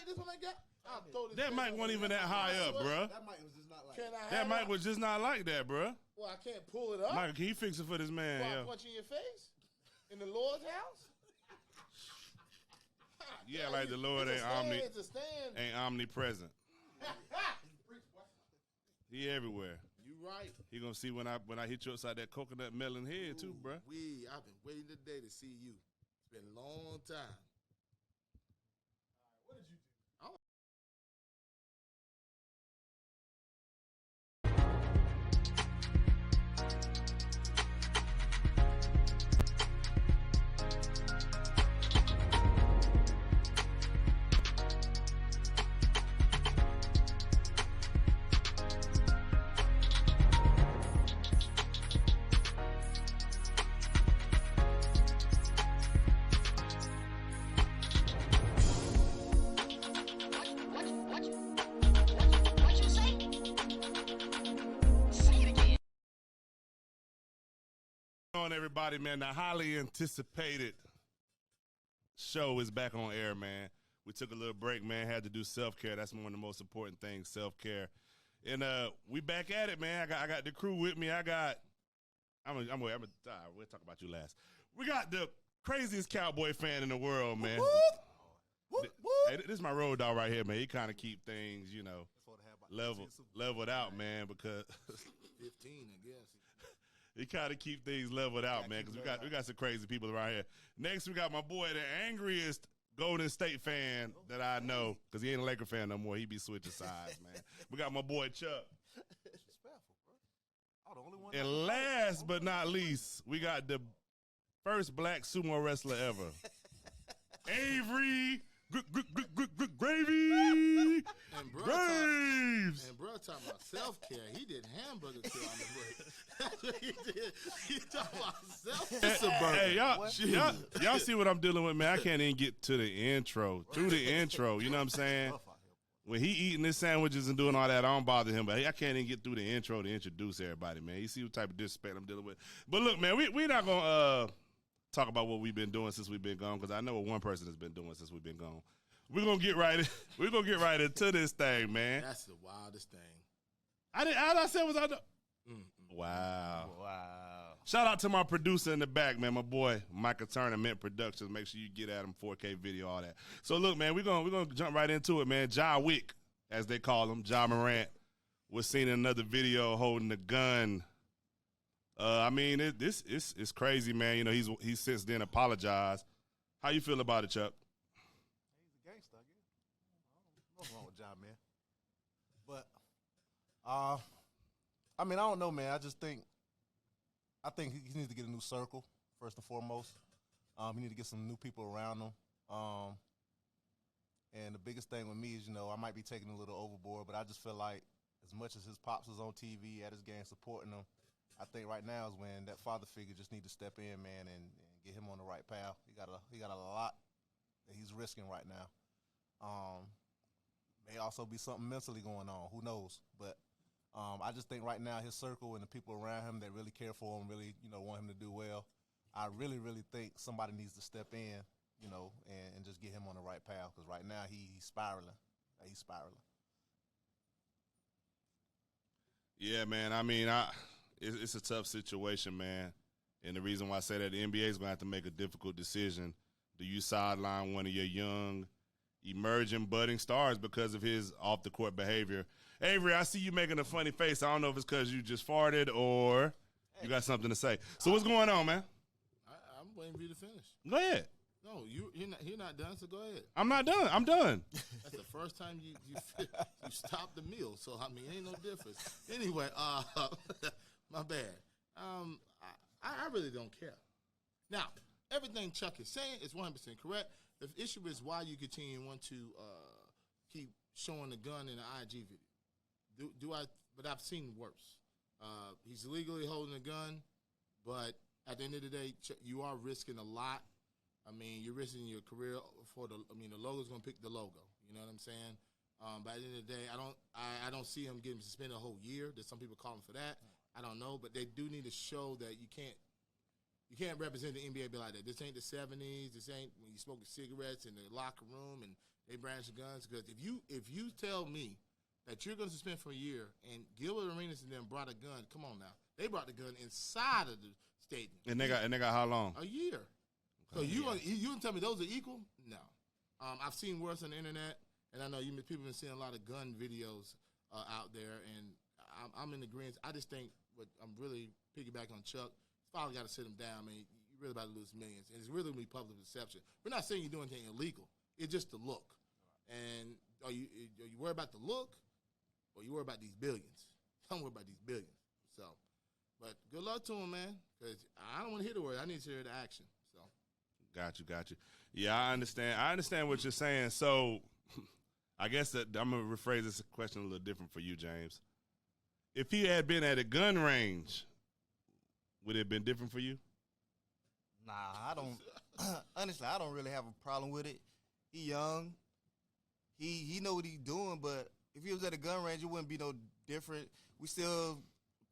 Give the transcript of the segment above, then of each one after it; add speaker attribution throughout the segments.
Speaker 1: mic this when I got? I'll throw this
Speaker 2: That mic wasn't even that high up, bruh.
Speaker 3: That mic was just not like
Speaker 2: That mic was just not like that, bruh.
Speaker 1: Well, I can't pull it up.
Speaker 2: Mike, can you fix it for this man?
Speaker 1: I punch in your face? In the Lord's house?
Speaker 2: Yeah, like the Lord ain't omnipresent. He everywhere.
Speaker 1: You right.
Speaker 2: He gonna see when I hit you upside that coconut melon head too, bruh.
Speaker 1: I've been waiting today to see you. It's been a long time. All right, what did you do?
Speaker 2: On everybody, man, the highly anticipated show is back on air, man. We took a little break, man. Had to do self-care. That's one of the most important things, self-care. And we back at it, man. I got the crew with me. We'll talk about you last. We got the craziest Cowboy fan in the world, man. Hey, this is my road dog right here, man. He kind of keep things, leveled out, man, because
Speaker 1: 15, I guess.
Speaker 2: He kind of keep things leveled out, man, because we got some crazy people around here. Next, we got my boy, the angriest Golden State fan that I know, because he ain't a Laker fan no more. He be switching sides, man. We got my boy Chuck. And last but not least, we got the first black sumo wrestler ever, Avery Gravy Graves.
Speaker 1: And bro talking about self-care. He did hamburger kill on the break. That's what he did. He talking about self-care.
Speaker 2: Hey, y'all see what I'm dealing with, man. I can't even get to the intro. Through the intro, you know what I'm saying? When he eating his sandwiches and doing all that, I don't bother him. But I can't even get through the intro to introduce everybody, man. You see what type of disrespect I'm dealing with. But look, man, we're not going to talk about what we've been doing since we've been gone, because I know what one person has been doing since we've been gone. We're gonna get right into this thing, man.
Speaker 1: That's the wildest thing.
Speaker 2: All I said was Wow. Shout out to my producer in the back, man, my boy Michael Turner, Mint Productions. Make sure you get at him, 4K video, all that. So look, man, we're gonna jump right into it, man. Ja Wick, as they call him, Ja Morant, was seen in another video holding a gun. I mean, this is crazy, man. You know, he's since then apologized. How you feel about it, Chuck?
Speaker 3: He's a gangster, I guess. Nothing wrong with Ja, man. But, I mean, I don't know, man. I think he needs to get a new circle, first and foremost. He need to get some new people around him. And the biggest thing with me is, I might be taking a little overboard, but I just feel like as much as his pops was on TV at his game supporting him, I think right now is when that father figure just need to step in, man, and get him on the right path. He got a lot that he's risking right now. May also be something mentally going on. Who knows? But I just think right now his circle and the people around him that really care for him, really, want him to do well. I really, really think somebody needs to step in, and just get him on the right path, because right now he's spiraling. He's spiraling.
Speaker 2: Yeah, man. I mean, it's a tough situation, man. And the reason why I say that, the NBA is going to have to make a difficult decision. Do you sideline one of your young, emerging, budding stars because of his off-the-court behavior? Avery, I see you making a funny face. I don't know if it's because you just farted or you got something to say. So what's going on, man?
Speaker 1: I'm waiting for you to finish.
Speaker 2: Go ahead.
Speaker 1: No, you're not done, so go ahead.
Speaker 2: I'm not done. I'm done.
Speaker 1: That's the first time you stopped the meal, so, I mean, ain't no difference. Anyway, my bad. I really don't care. Now, everything Chuck is saying is 100% correct. The issue is why you continue to want to keep showing the gun in an IG video. But I've seen worse. He's legally holding a gun, but at the end of the day, you are risking a lot. I mean, you're risking your career the logo's going to pick the logo. You know what I'm saying? But at the end of the day, I don't see him getting suspended a whole year. There's some people calling for that. I don't know, but they do need to show that you You can't represent the NBA be like that. This ain't the 70s. This ain't when you smoking cigarettes in the locker room and they branch the guns. Because if you tell me that you're going to suspend for a year and Gilbert Arenas and them brought a gun, come on now. They brought the gun inside of the stadium.
Speaker 2: And they got how long?
Speaker 1: A year. So you gonna tell me those are equal? No. I've seen worse on the internet, and I know people been seeing a lot of gun videos out there, and I'm in agreement. I just think I'm really piggybacking on Chuck. Finally got to sit him down. I mean, you really about to lose millions, and it's really going to be public perception. We're not saying you're doing anything illegal. It's just the look. And are you worried about the look, or you worried about these billions? Don't worry about these billions. So, but good luck to him, man, because I don't want to hear the word. I need to hear the action. So,
Speaker 2: got you. Yeah, I understand what you're saying. So, I guess that I'm gonna rephrase this question a little different for you, James. If he had been at a gun range, would it have been different for you?
Speaker 4: Nah, I don't. Honestly, I don't really have a problem with it. He young. He know what he's doing, but if he was at a gun range, it wouldn't be no different.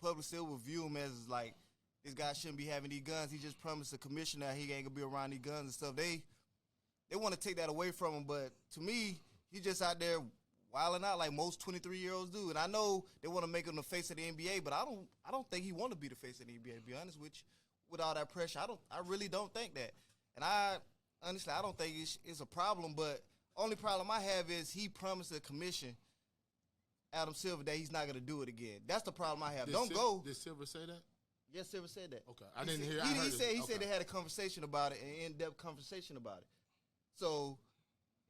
Speaker 4: Public still will view him as like, this guy shouldn't be having these guns. He just promised the commissioner he ain't gonna be around these guns and stuff. They want to take that away from him, but to me, he just out there wilding out like most 23-year-olds do. And I know they want to make him the face of the NBA, but I don't think he want to be the face of the NBA. To be honest with you, with all that pressure, I really don't think that. And I don't think it's a problem. But only problem I have is he promised the commission, Adam Silver, that he's not going to do it again. That's the problem I have.
Speaker 1: Did Silver say that?
Speaker 4: Yes, Silver said that.
Speaker 1: Okay, I didn't hear.
Speaker 4: He said they had a conversation about it, an in-depth conversation about it. So,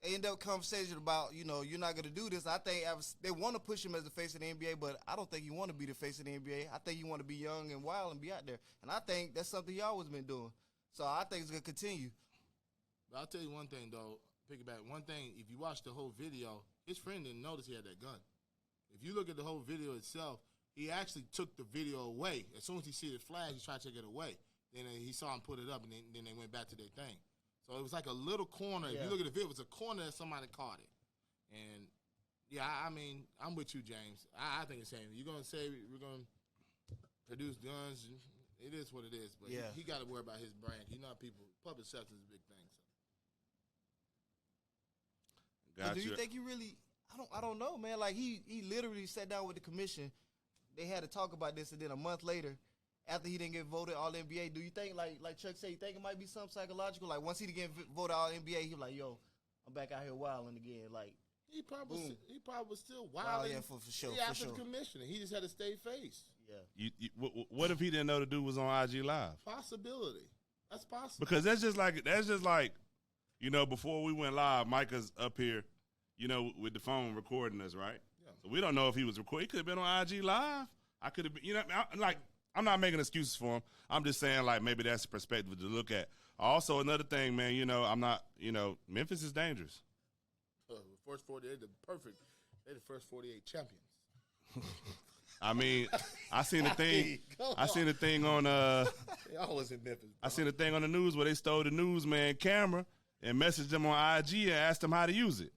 Speaker 4: an in-depth conversation about, you're not going to do this. I think they want to push him as the face of the NBA, but I don't think he want to be the face of the NBA. I think he want to be young and wild and be out there. And I think that's something he always been doing. So, I think it's going to continue.
Speaker 1: But I'll tell you one thing, though. Piggyback. One thing, if you watch the whole video, his friend didn't notice he had that gun. If you look at the whole video itself, he actually took the video away. As soon as he see the flash, he tried to take it away. Then he saw him put it up, and then they went back to their thing. So it was like a little corner. Yeah. If you look at the video, it was a corner that somebody caught it. And, yeah, I mean, I'm with you, James. I think the same. You're going to say we're going to produce guns. It is what it is. But yeah, he got to worry about his brand. Public acceptance is a big thing.
Speaker 4: So. Do you think he really – I don't know, man. Like, he literally sat down with the commission. They had to talk about this, and then a month later, after he didn't get voted All-NBA, do you think, like Chuck said, you think it might be something psychological? Like, once he didn't get voted All-NBA, he was like, yo, I'm back out here wilding again. Like,
Speaker 1: he probably was still wilding.
Speaker 4: Yeah, for sure.
Speaker 1: After the commissioner. He just had to stay face.
Speaker 2: Yeah. What if he didn't know the dude was on IG Live?
Speaker 1: Possibility. That's possible.
Speaker 2: Because that's just like, before we went live, Micah's up here, with the phone recording us, right? Yeah. So we don't know if he was recording. He could have been on IG Live. I could have been, I'm not making excuses for him. I'm just saying, like, maybe that's a perspective to look at. Also, another thing, man, I'm not, Memphis is dangerous.
Speaker 1: First 48, they're the first 48 champions.
Speaker 2: I mean, I seen the thing on,
Speaker 1: they always in Memphis.
Speaker 2: I seen the thing on the news where they stole the newsman camera and messaged them on IG and asked them how to use it.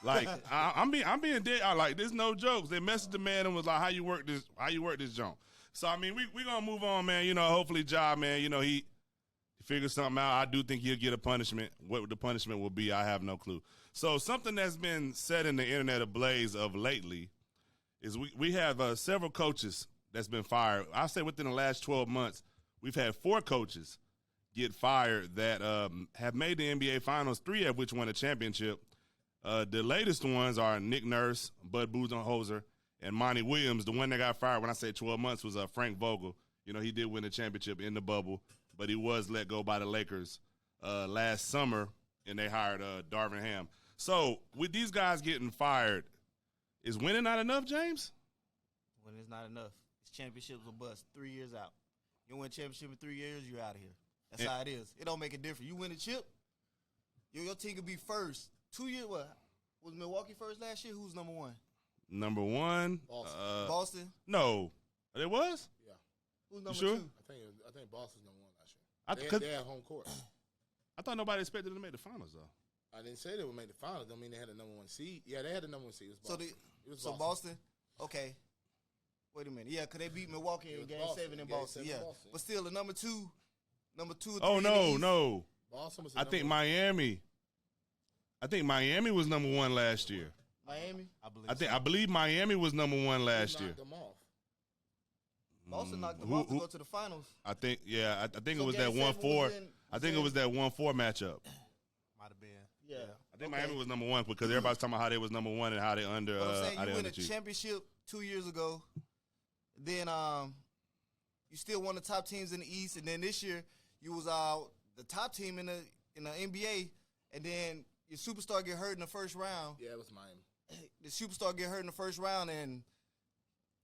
Speaker 2: Like, I'm being dead. Like, there's no jokes. They messaged the man and was like, how you work this junk. So, I mean, we going to move on, man. Hopefully Ja, man, he figures something out. I do think he'll get a punishment. What the punishment will be, I have no clue. So, something that's been said in the internet ablaze of lately is we have several coaches that's been fired. I'll say within the last 12 months, we've had 4 coaches get fired that have made the NBA Finals, 3 of which won a championship. The latest ones are Nick Nurse, Bud Budenholzer, and Monty Williams. The one that got fired, when I say 12 months, was Frank Vogel. He did win the championship in the bubble, but he was let go by the Lakers last summer, and they hired Darvin Ham. So with these guys getting fired, is winning not enough, James?
Speaker 4: Winning is not enough. It's championships or bust. 3 years out. You win a championship in 3 years, you're out of here. That's how it is. It don't make a difference. You win a chip, your team could be first. 2 years, what? Was Milwaukee first last year? Who's number 1?
Speaker 2: Number 1?
Speaker 4: Boston?
Speaker 2: No. It was?
Speaker 1: Yeah.
Speaker 4: Who's number
Speaker 2: sure?
Speaker 4: 2?
Speaker 1: I think Boston's number 1 last year. They had home court.
Speaker 2: I thought nobody expected them to make the finals, though.
Speaker 1: I didn't say they would make the finals. I mean, they had the number 1 seed. Yeah, they had the number 1 seed. It was Boston.
Speaker 4: Boston? Okay. Wait a minute. Yeah, because they beat Milwaukee in Game 7 in Boston. Yeah. But still, the number 2, number 2 or 3.
Speaker 2: Oh no.
Speaker 1: Boston was
Speaker 2: I think Miami was number 1 last year.
Speaker 4: Miami?
Speaker 2: I believe Miami was number 1 last year.
Speaker 1: Them off.
Speaker 4: Boston knocked them off to go to the finals.
Speaker 2: I think it
Speaker 4: So
Speaker 2: was that
Speaker 4: Game 7
Speaker 2: 1-4. I think it was that 1-4 matchup.
Speaker 3: Might have been.
Speaker 4: Yeah.
Speaker 2: I think Miami was number 1 because everybody's talking about how they was number 1 and how they under.
Speaker 4: But I'm saying
Speaker 2: how they
Speaker 4: you win a
Speaker 2: underachieved.
Speaker 4: championship 2 years ago, then you still one of the top teams in the East, and then this year you was the top team in the NBA, and then your superstar get hurt in the first round.
Speaker 1: Yeah, it was Miami.
Speaker 4: The superstar get hurt in the first round, and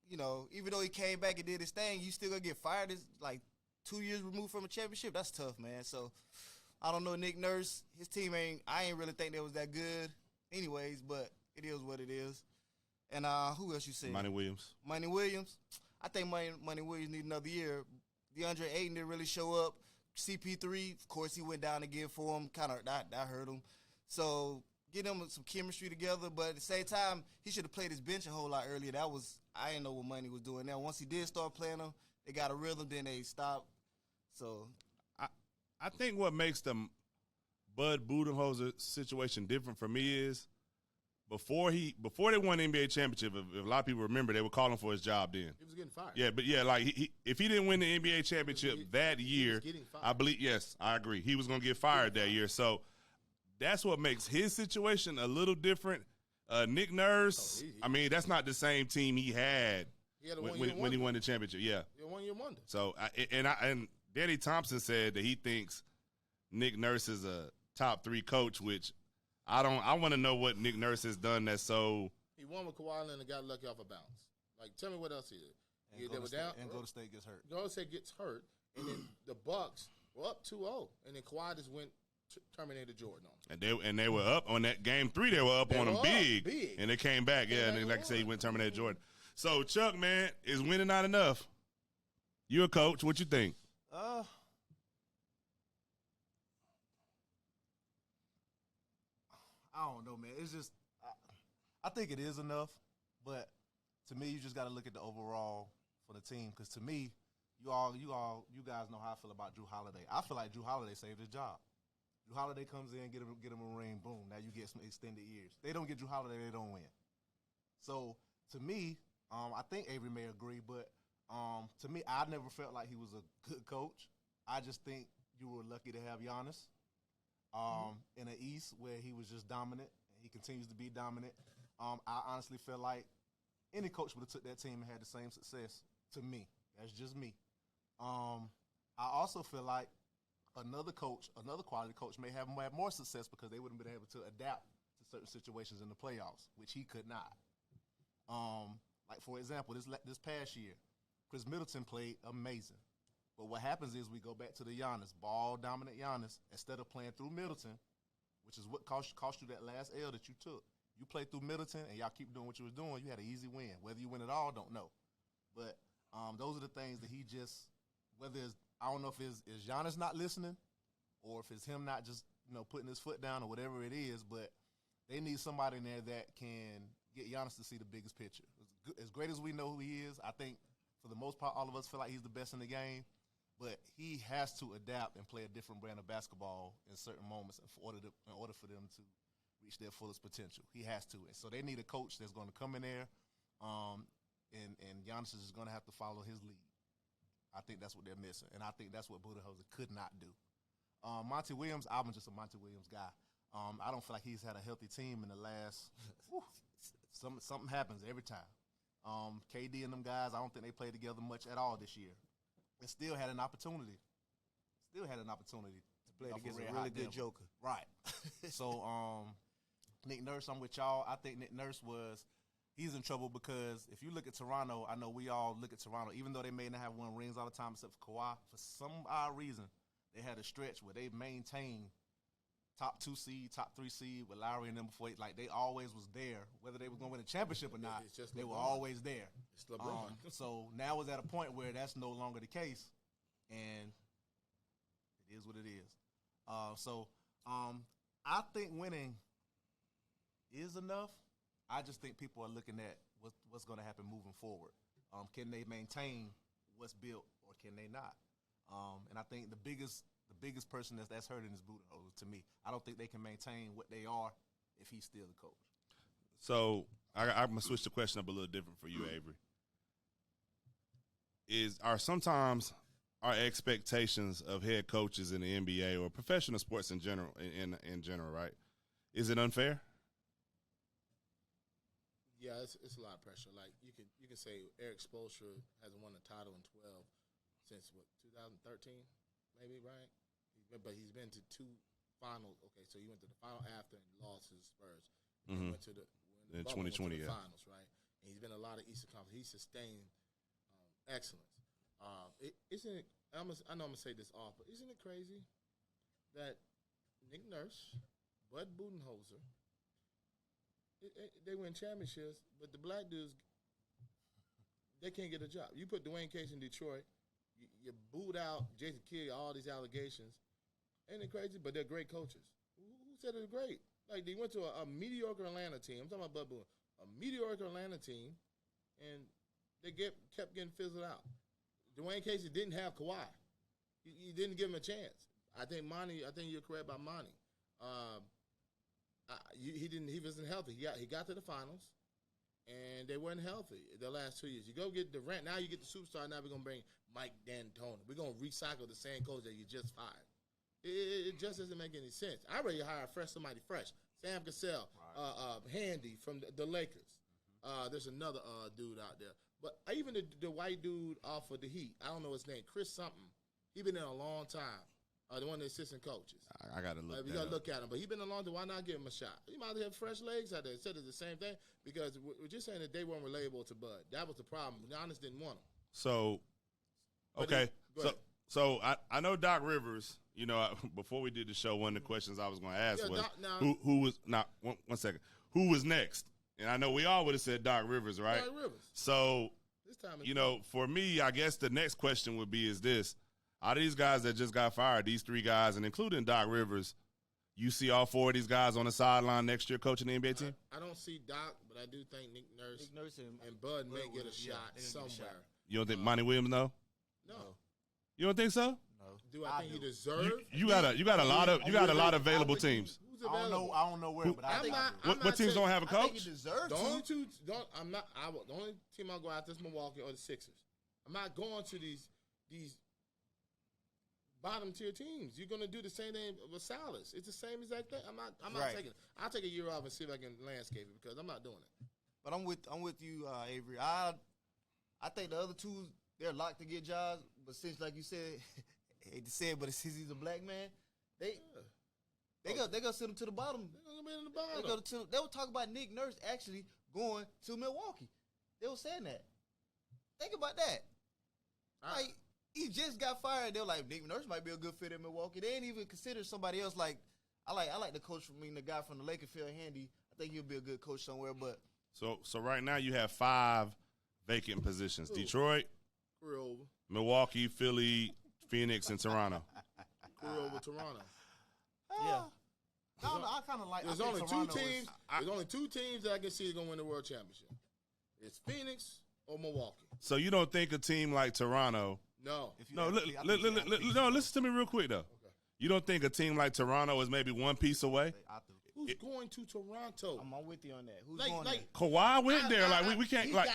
Speaker 4: you know, even though he came back and did his thing, you still gonna get fired. It's like 2 years removed from a championship. That's tough, man. So I don't know, Nick Nurse. His team I ain't really think they was that good, anyways. But it is what it is. And who else you said?
Speaker 2: Monty Williams.
Speaker 4: Monty Williams. I think Monty Williams need another year. DeAndre Ayton didn't really show up. CP3, of course, he went down again for him. Kind of that hurt him. So get them some chemistry together. But at the same time, he should have played his bench a whole lot earlier. I didn't know what Monty was doing. Now, once he did start playing them, they got a rhythm. Then they stopped. So
Speaker 2: I think what makes the Bud Budenholzer situation different for me is before they won the NBA championship, if a lot of people remember, they were calling for his job then.
Speaker 1: He was getting fired.
Speaker 2: Yeah, but yeah, like if he didn't win the NBA championship that year, I believe, yes, I agree. He was going to get fired that year. So that's what makes his situation a little different. Nick Nurse, I mean, that's not the same team he had when he won the championship. Yeah.
Speaker 1: Yeah, 1 year wonder.
Speaker 2: So, and Danny Thompson said that he thinks Nick Nurse is a top 3 coach, which I want to know what Nick Nurse has done that's so.
Speaker 1: He won with Kawhi Leonard and got lucky off a bounce. Like, tell me what else he did.
Speaker 3: Golden State gets hurt.
Speaker 1: Golden State gets hurt, and then the Bucks were up 2-0, and then Kawhi just went terminated Jordan on him.
Speaker 2: And they were up on that game 3. They were up on him big, and they came back. Yeah, and then, like I say, he went terminated Jordan. So Chuck, man, is winning not enough? You're a coach. What you think?
Speaker 3: I don't know, man. It's just I think it is enough, but to me, you just got to look at the overall for the team. Because to me, you guys know how I feel about Drew Holiday. I feel like Drew Holiday saved his job. Drew Holiday comes in, get him a ring, boom. Now you get some extended years. They don't get Drew Holiday, they don't win. So to me, I think Avery may agree, but to me, I never felt like he was a good coach. I just think you were lucky to have Giannis in the East where he was just dominant, and he continues to be dominant. I honestly feel like any coach would have took that team and had the same success. To me, that's just me. I also feel like another quality coach may have more success because they wouldn't have been able to adapt to certain situations in the playoffs, which he could not. Like, for example, this past year, Chris Middleton played amazing. But what happens is we go back to the Giannis, ball-dominant Giannis, instead of playing through Middleton, which is what cost you that last L that you took. You play through Middleton, and y'all keep doing what you was doing, you had an easy win. Whether you win it all, don't know. But those are the things that he just, whether it's, I don't know if it's Giannis not listening or if it's him not just, putting his foot down or whatever it is, but they need somebody in there that can get Giannis to see the biggest picture. As great as we know who he is, I think for the most part, all of us feel like he's the best in the game, but he has to adapt and play a different brand of basketball in certain moments in order for them to reach their fullest potential. He has to. And so they need a coach that's going to come in there, and Giannis is just going to have to follow his lead. I think that's what they're missing, and I think that's what Budenholzer could not do. Monty Williams, I'm just a Monty Williams guy. I don't feel like he's had a healthy team in the last something happens every time. KD and them guys, I don't think they played together much at all this year. And still had an opportunity. To
Speaker 4: play against a really good Joker.
Speaker 3: Right. So, Nick Nurse, I'm with y'all. I think Nick Nurse he's in trouble because if you look at Toronto, I know we all look at Toronto, even though they may not have won rings all the time except for Kawhi, for some odd reason, they had a stretch where they maintained top 2 seed, top 3 seed with Lowry and them before. Like, they always was there. Whether they were going to win a championship or not, they were always there.
Speaker 1: It's LeBron.
Speaker 3: So now it's at a point where that's no longer the case, and it is what it is. I think winning is enough. I just think people are looking at what's going to happen moving forward. Can they maintain what's built or can they not? And I think the biggest person that's hurting is Budenholzer to me. I don't think they can maintain what they are if he's still the coach.
Speaker 2: So I'm gonna switch the question up a little different for you, Avery. Are sometimes our expectations of head coaches in the NBA or professional sports in general, right? Is it unfair?
Speaker 1: Yeah, it's a lot of pressure. Like you can say Eric Spoelstra hasn't won a title in 12 since 2013, maybe, right? But he's been to 2 finals. Okay, so he went to the final after and lost his Spurs.
Speaker 2: Mm-hmm.
Speaker 1: He went to the
Speaker 2: in 2020
Speaker 1: finals, right? And he's been a lot of Eastern Conference. He's sustained excellence. Isn't it? I know I'm gonna say this off, but isn't it crazy that Nick Nurse, Bud Budenholzer, they win championships, but the black dudes, they can't get a job. You put Dwayne Case in Detroit, you booed out Jason Kidd, all these allegations. Ain't it crazy? But they're great coaches. Who said they're great? Like, they went to a mediocre Atlanta team. I'm talking about Bud Boone. A mediocre Atlanta team, and they kept getting fizzled out. Dwayne Casey didn't have Kawhi. He didn't give him a chance. I think you're correct about Monty. He wasn't healthy. He got to the finals, and they weren't healthy the last 2 years. You go get Durant. Now you get the superstar. Now we're going to bring Mike D'Antoni. We're going to recycle the same coach that you just fired. It just doesn't make any sense. I'd rather hire somebody fresh. Sam Cassell, Handy from the Lakers. There's another dude out there. But even the white dude off of the Heat, I don't know his name, Chris something. He been there a long time. The one of the assistant coaches.
Speaker 2: I got to look.
Speaker 1: You got to look at him. But he been a long time. Why not give him a shot? He might have fresh legs out there. Instead of the same thing, because we're just saying that they weren't relatable to Bud. That was the problem. Giannis didn't want him.
Speaker 2: So, okay. So I know Doc Rivers. You know, before we did the show, one of the questions I was going to ask was who was not. One second. Who was next? And I know we all would have said Doc Rivers, right?
Speaker 1: Doc Rivers.
Speaker 2: So,
Speaker 1: this time
Speaker 2: for me, I guess the next question would be: is this? Out of these guys that just got fired, these 3 guys, and including Doc Rivers, you see all 4 of these guys on the sideline next year coaching the NBA team?
Speaker 1: I don't see Doc, but I do think Nick Nurse and Bud may get a shot somewhere.
Speaker 2: You don't think Monty Williams, though?
Speaker 1: No.
Speaker 2: You don't think so?
Speaker 3: No.
Speaker 1: Do I think he deserves?
Speaker 2: You got a lot of available teams.
Speaker 1: Who's available?
Speaker 3: I don't know where, but I think
Speaker 2: what teams don't have a
Speaker 4: I think
Speaker 2: coach?
Speaker 4: he deserves
Speaker 1: the
Speaker 4: to.
Speaker 1: only two. The only team I'll go after is Milwaukee or the Sixers. I'm not going to these bottom tier teams. You're gonna do the same thing with Salas. It's the same exact thing. I'm not
Speaker 4: Right.
Speaker 1: taking it. I'll take a year off and see if I can landscape it because I'm not doing it.
Speaker 4: But I'm with you, Avery. I think the other 2, they're locked to get jobs. But since, like you said, I hate to say it, but since he's a black man, they gonna send him to the bottom.
Speaker 1: They're gonna be in the bottom.
Speaker 4: They were talking about Nick Nurse actually going to Milwaukee. They were saying that. Think about that. Like, he just got fired. They were like, Nick Nurse might be a good fit in Milwaukee. They ain't even consider somebody else. Like, I like the coach the guy from the Lakers, Phil Handy. I think he'll be a good coach somewhere. But
Speaker 2: so right now you have 5 vacant positions: Detroit,
Speaker 1: Career over.
Speaker 2: Milwaukee, Philly, Phoenix, and Toronto.
Speaker 1: Career over Toronto.
Speaker 4: yeah,
Speaker 3: I kind of like.
Speaker 1: There's only 2 teams. There's only 2 teams that I can see gonna win the world championship. It's Phoenix or Milwaukee.
Speaker 2: So you don't think a team like Toronto?
Speaker 1: No.
Speaker 2: No, listen to me real quick though.
Speaker 1: Okay.
Speaker 2: You don't think a team like Toronto is maybe 1 piece away?
Speaker 1: Who's going to Toronto?
Speaker 4: I'm with you on that. Who's
Speaker 1: Like-
Speaker 4: going
Speaker 1: like-
Speaker 4: there?
Speaker 2: Kawhi went there. Like we can't
Speaker 1: He
Speaker 2: like.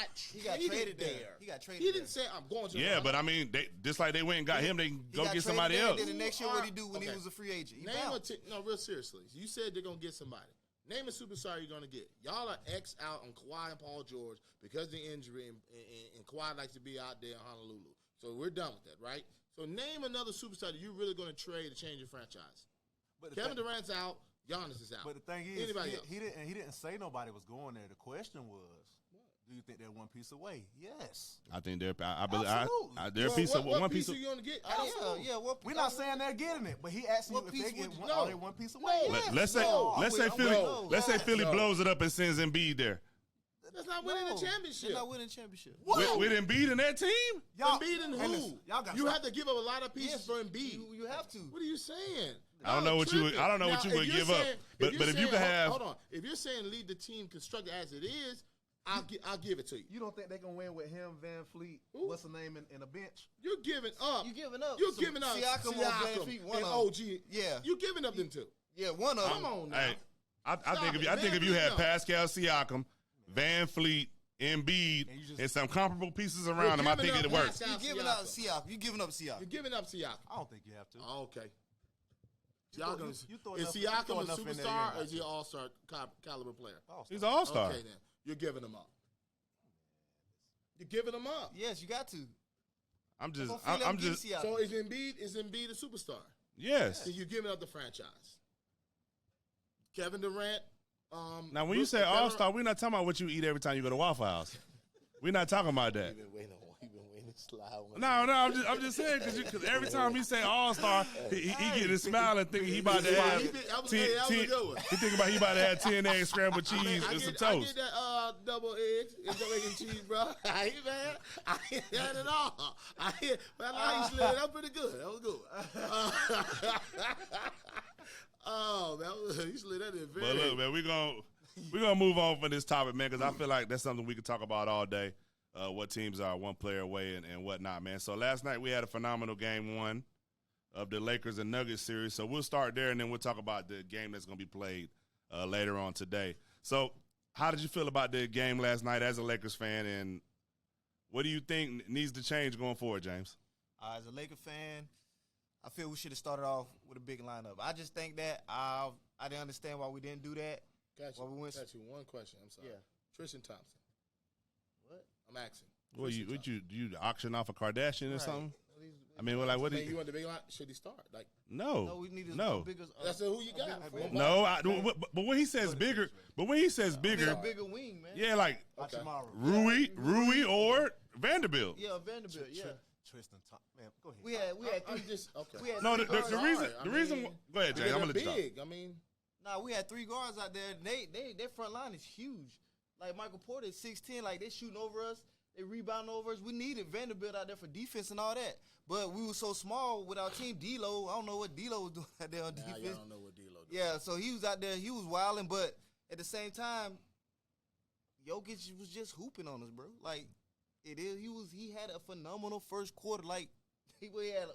Speaker 1: got
Speaker 4: traded there. He got traded
Speaker 1: He didn't
Speaker 4: there.
Speaker 1: say I'm going to.
Speaker 2: Yeah,
Speaker 1: Toronto.
Speaker 2: but I mean, they just like they went and got him. They can
Speaker 4: He
Speaker 2: go
Speaker 4: got
Speaker 2: get
Speaker 4: traded
Speaker 2: somebody
Speaker 4: there,
Speaker 2: else.
Speaker 4: Then the next year, what he do when he
Speaker 1: Okay.
Speaker 4: was a free agent? He
Speaker 1: Name
Speaker 4: bounced.
Speaker 1: no, real seriously. You said they're gonna get somebody. Name a superstar you're gonna get. Y'all are X out on Kawhi and Paul George because of the injury, and Kawhi likes to be out there in Honolulu. So we're done with that, right? So name another superstar that you're really gonna trade to change your franchise.
Speaker 3: But
Speaker 1: Kevin Durant's out. Giannis is out.
Speaker 3: But the thing is,
Speaker 1: Anybody else?
Speaker 3: he didn't say nobody was going there. The question was, do you think they're 1 piece away? Yes.
Speaker 2: I think they're.
Speaker 3: Absolutely.
Speaker 2: They're a piece of
Speaker 1: what
Speaker 2: one
Speaker 1: piece
Speaker 2: piece of.
Speaker 1: are you gonna get?
Speaker 4: Yeah.
Speaker 3: We're not saying they're getting it, but he asked you
Speaker 4: What
Speaker 3: if
Speaker 4: piece
Speaker 3: they get
Speaker 4: would
Speaker 3: one,
Speaker 4: you-
Speaker 3: are
Speaker 1: No.
Speaker 3: they 1 piece away?
Speaker 1: No.
Speaker 3: Yes.
Speaker 2: Let's say Philly.
Speaker 4: No.
Speaker 2: Let's say Philly
Speaker 1: No.
Speaker 2: blows it up and sends Embiid there.
Speaker 1: That's not winning the championship.
Speaker 4: They're not winning the championship.
Speaker 2: With Embiid in that team.
Speaker 1: Embiid and
Speaker 3: hey,
Speaker 1: who?
Speaker 3: listen, y'all gotta
Speaker 1: You
Speaker 3: stop.
Speaker 1: have to give up a lot of pieces for Embiid.
Speaker 4: You have to.
Speaker 1: What are you saying?
Speaker 2: I don't know what you would. I don't know what you would give up. But if you could have,
Speaker 1: hold on. If you're saying leave the team constructed as it is, I'll give it to you.
Speaker 3: You don't think they can win with him, Van Fleet, what's the name, in a bench?
Speaker 1: You're giving up.
Speaker 4: You giving up.
Speaker 1: You're giving up.
Speaker 4: Siakam or Van Fleet, one
Speaker 1: and
Speaker 4: of
Speaker 1: OG.
Speaker 4: Yeah.
Speaker 1: You're giving up them two.
Speaker 4: Yeah, one of them.
Speaker 1: Come on now.
Speaker 2: Hey, I think if you,
Speaker 1: Van
Speaker 2: if you had
Speaker 1: Fleet,
Speaker 2: Pascal Siakam, Van Fleet, Embiid, and some comparable pieces around him, I think it'd work.
Speaker 4: You giving up Siakam. You giving up Siakam.
Speaker 1: You're giving up Siakam.
Speaker 3: I don't think you have to.
Speaker 1: Oh, okay.
Speaker 3: You throw
Speaker 1: Is
Speaker 3: enough- you throw
Speaker 1: Siakam a
Speaker 3: enough in there,
Speaker 1: superstar
Speaker 3: you
Speaker 1: or is he an all-star caliber player?
Speaker 2: He's an all-star.
Speaker 1: Okay, then. You're giving him up. You're giving him up.
Speaker 4: Yes, you got to.
Speaker 2: I'm just,
Speaker 4: Don't feel
Speaker 2: I'm
Speaker 4: them
Speaker 2: just,
Speaker 4: getting Siakam.
Speaker 1: So is Embiid a superstar?
Speaker 2: yes.
Speaker 1: Then you're giving up the franchise. Kevin Durant.
Speaker 2: Now, when you say all-star, we're not talking about what you eat every time you go to Waffle House. We're not talking about that.
Speaker 1: He been waiting to slide one.
Speaker 2: No, I'm just saying because every time he say all-star, he get a smile and thinking he about to have
Speaker 1: That was a good one.
Speaker 2: he think about he about to have 10 eggs, scrambled cheese, and some
Speaker 1: I
Speaker 2: toast.
Speaker 1: get that double eggs and double egg and cheese, bro. I ain't mad. I ain't had it all. But I slid. That was pretty good. That was good. You slid that in very.
Speaker 2: But look, man, we're gonna move on from this topic, man, because I feel like that's something we could talk about all day. What teams are one player away and whatnot, man. So last night we had a phenomenal game one of the Lakers and Nuggets series. So we'll start there, and then we'll talk about the game that's going to be played later on today. So how did you feel about the game last night as a Lakers fan, and what do you think needs to change going forward, James?
Speaker 4: As a Laker fan, I feel we should have started off with a big lineup. I just think that I didn't understand why we didn't do that.
Speaker 1: Got you.
Speaker 4: Why we went.
Speaker 1: Got you. One question. I'm sorry.
Speaker 4: Yeah.
Speaker 1: Tristan Thompson.
Speaker 4: What?
Speaker 1: I'm asking.
Speaker 2: What you auction off a Kardashian or
Speaker 4: Right.
Speaker 2: something? I mean, well, like what?
Speaker 1: You want the big line? Should he start? Like,
Speaker 4: No, we need
Speaker 2: no.
Speaker 4: a bigger.
Speaker 1: that's who you got.
Speaker 4: bigger
Speaker 2: No, but when he says bigger, bigger,
Speaker 4: a bigger wing, man.
Speaker 2: yeah, like
Speaker 1: Okay.
Speaker 2: Rui or Vanderbilt.
Speaker 4: Yeah, Vanderbilt. Yeah.
Speaker 3: Tristan Thompson. Man, go ahead.
Speaker 4: We had
Speaker 1: I'm
Speaker 4: three.
Speaker 1: just okay.
Speaker 4: We had
Speaker 2: No,
Speaker 4: three
Speaker 2: the
Speaker 4: guards.
Speaker 2: reason,
Speaker 1: Sorry, I
Speaker 2: the reason.
Speaker 1: mean,
Speaker 2: Go ahead, Jay. I'm gonna let you talk.
Speaker 1: big. I mean,
Speaker 4: We had three guards out there. Their front line is huge. Like Michael Porter is 6'10". Like they shooting over us. They rebounding over us. We needed Vanderbilt out there for defense and all that. But we were so small with our team. D-Lo, I don't know what D-Lo was doing out there on
Speaker 1: now
Speaker 4: defense.
Speaker 1: y'all don't know what D'Lo doing.
Speaker 4: Yeah, so he was out there. He was wilding, but at the same time, Jokic was just hooping on us, bro. Like it is. He had a phenomenal first quarter. Like he had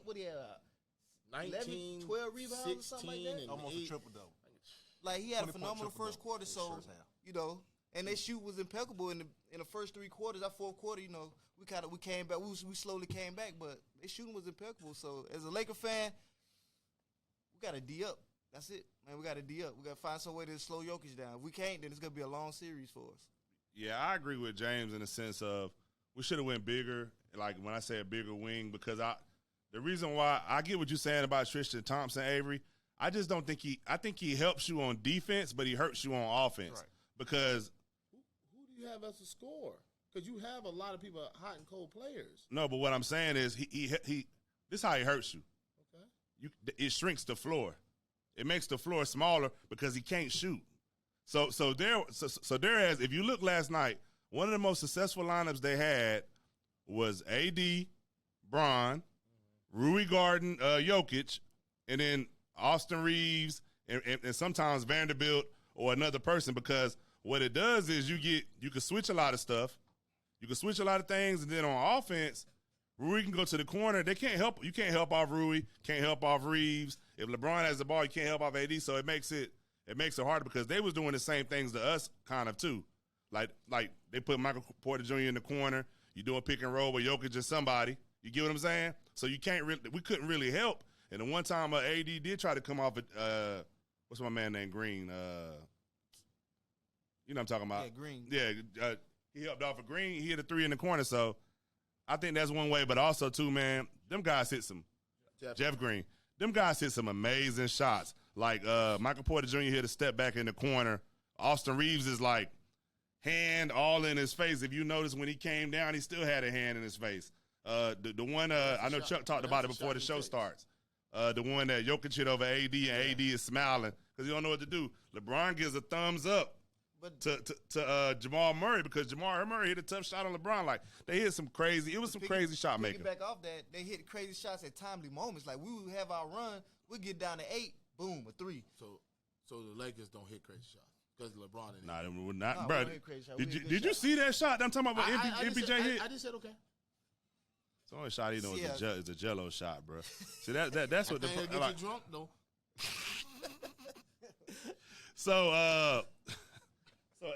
Speaker 1: 19,
Speaker 4: 12 rebounds or
Speaker 1: 16,
Speaker 4: something like that?
Speaker 1: and
Speaker 3: Almost
Speaker 1: 8.
Speaker 3: a triple double.
Speaker 4: Like he had a
Speaker 3: 20-point
Speaker 4: phenomenal
Speaker 3: triple-double
Speaker 4: first quarter.
Speaker 3: in the
Speaker 4: So
Speaker 3: first half.
Speaker 4: And their shoot was impeccable in the first three quarters. Our fourth quarter, we came back. We slowly came back, but their shooting was impeccable. So as a Laker fan, we got to D up. That's it, man. We got to D up. We got to find some way to slow Jokic down. If we can't, then it's gonna be a long series for us.
Speaker 2: Yeah, I agree with James in the sense of we should have went bigger. Like when I say a bigger wing, because the reason why I get what you're saying about Tristan Thompson, Avery. I just don't think I think he helps you on defense, but he hurts you on offense.
Speaker 3: Right.
Speaker 2: Because
Speaker 1: Who do you have as a scorer? Because you have a lot of people, hot and cold players.
Speaker 2: no, but what I'm saying is he this is how he hurts you.
Speaker 1: Okay.
Speaker 2: It shrinks the floor. It makes the floor smaller because he can't shoot. So there as if you look last night, one of the most successful lineups they had was AD, Bron, Rui Garden, Jokic, and then Austin Reeves and sometimes Vanderbilt or another person, because what it does is you can switch a lot of stuff. You can switch a lot of things, and then on offense, Rui can go to the corner. You can't help off Rui, can't help off Reeves. If LeBron has the ball, you can't help off AD, so it makes it harder because they was doing the same things to us kind of too. Like they put Michael Porter Jr. in the corner. You do a pick and roll with Jokic and somebody. You get what I'm saying? So we couldn't really help. And the one time AD did try to come off what's my man named Green? You know what I'm talking about?
Speaker 4: Yeah, Green.
Speaker 2: Yeah, he helped off a Green. He hit a three in the corner. So I think that's one way. But also too, man, them guys hit some Jeff Green. Them guys hit some amazing shots. Like Michael Porter Jr. hit a step back in the corner. Austin Reeves is like hand all in his face. If you notice when he came down, he still had a hand in his face. The one I know Chuck talked about it before the show starts. The one that Jokic hit over AD, and AD is smiling because he don't know what to do. LeBron gives a thumbs up to Jamal Murray because Jamal Murray hit a tough shot on LeBron. Like they hit some crazy. It was some crazy shot making.
Speaker 4: Back off that, they hit crazy shots at timely moments. Like we would have our run, we get down to 8, boom, a 3.
Speaker 1: So the Lakers don't hit crazy shots. because LeBron and
Speaker 2: Nah, we're not,
Speaker 4: Nah,
Speaker 2: bro.
Speaker 4: we ain't crazy shot. We
Speaker 2: Did
Speaker 4: a good
Speaker 2: you
Speaker 4: shot.
Speaker 2: see that shot? I'm talking about what MPJ hit.
Speaker 1: I just said okay.
Speaker 2: It's the only shot he knows
Speaker 4: Yeah.
Speaker 2: is a Jello shot, bro. See that's what the
Speaker 1: Ain't gonna get you drunk though.
Speaker 2: So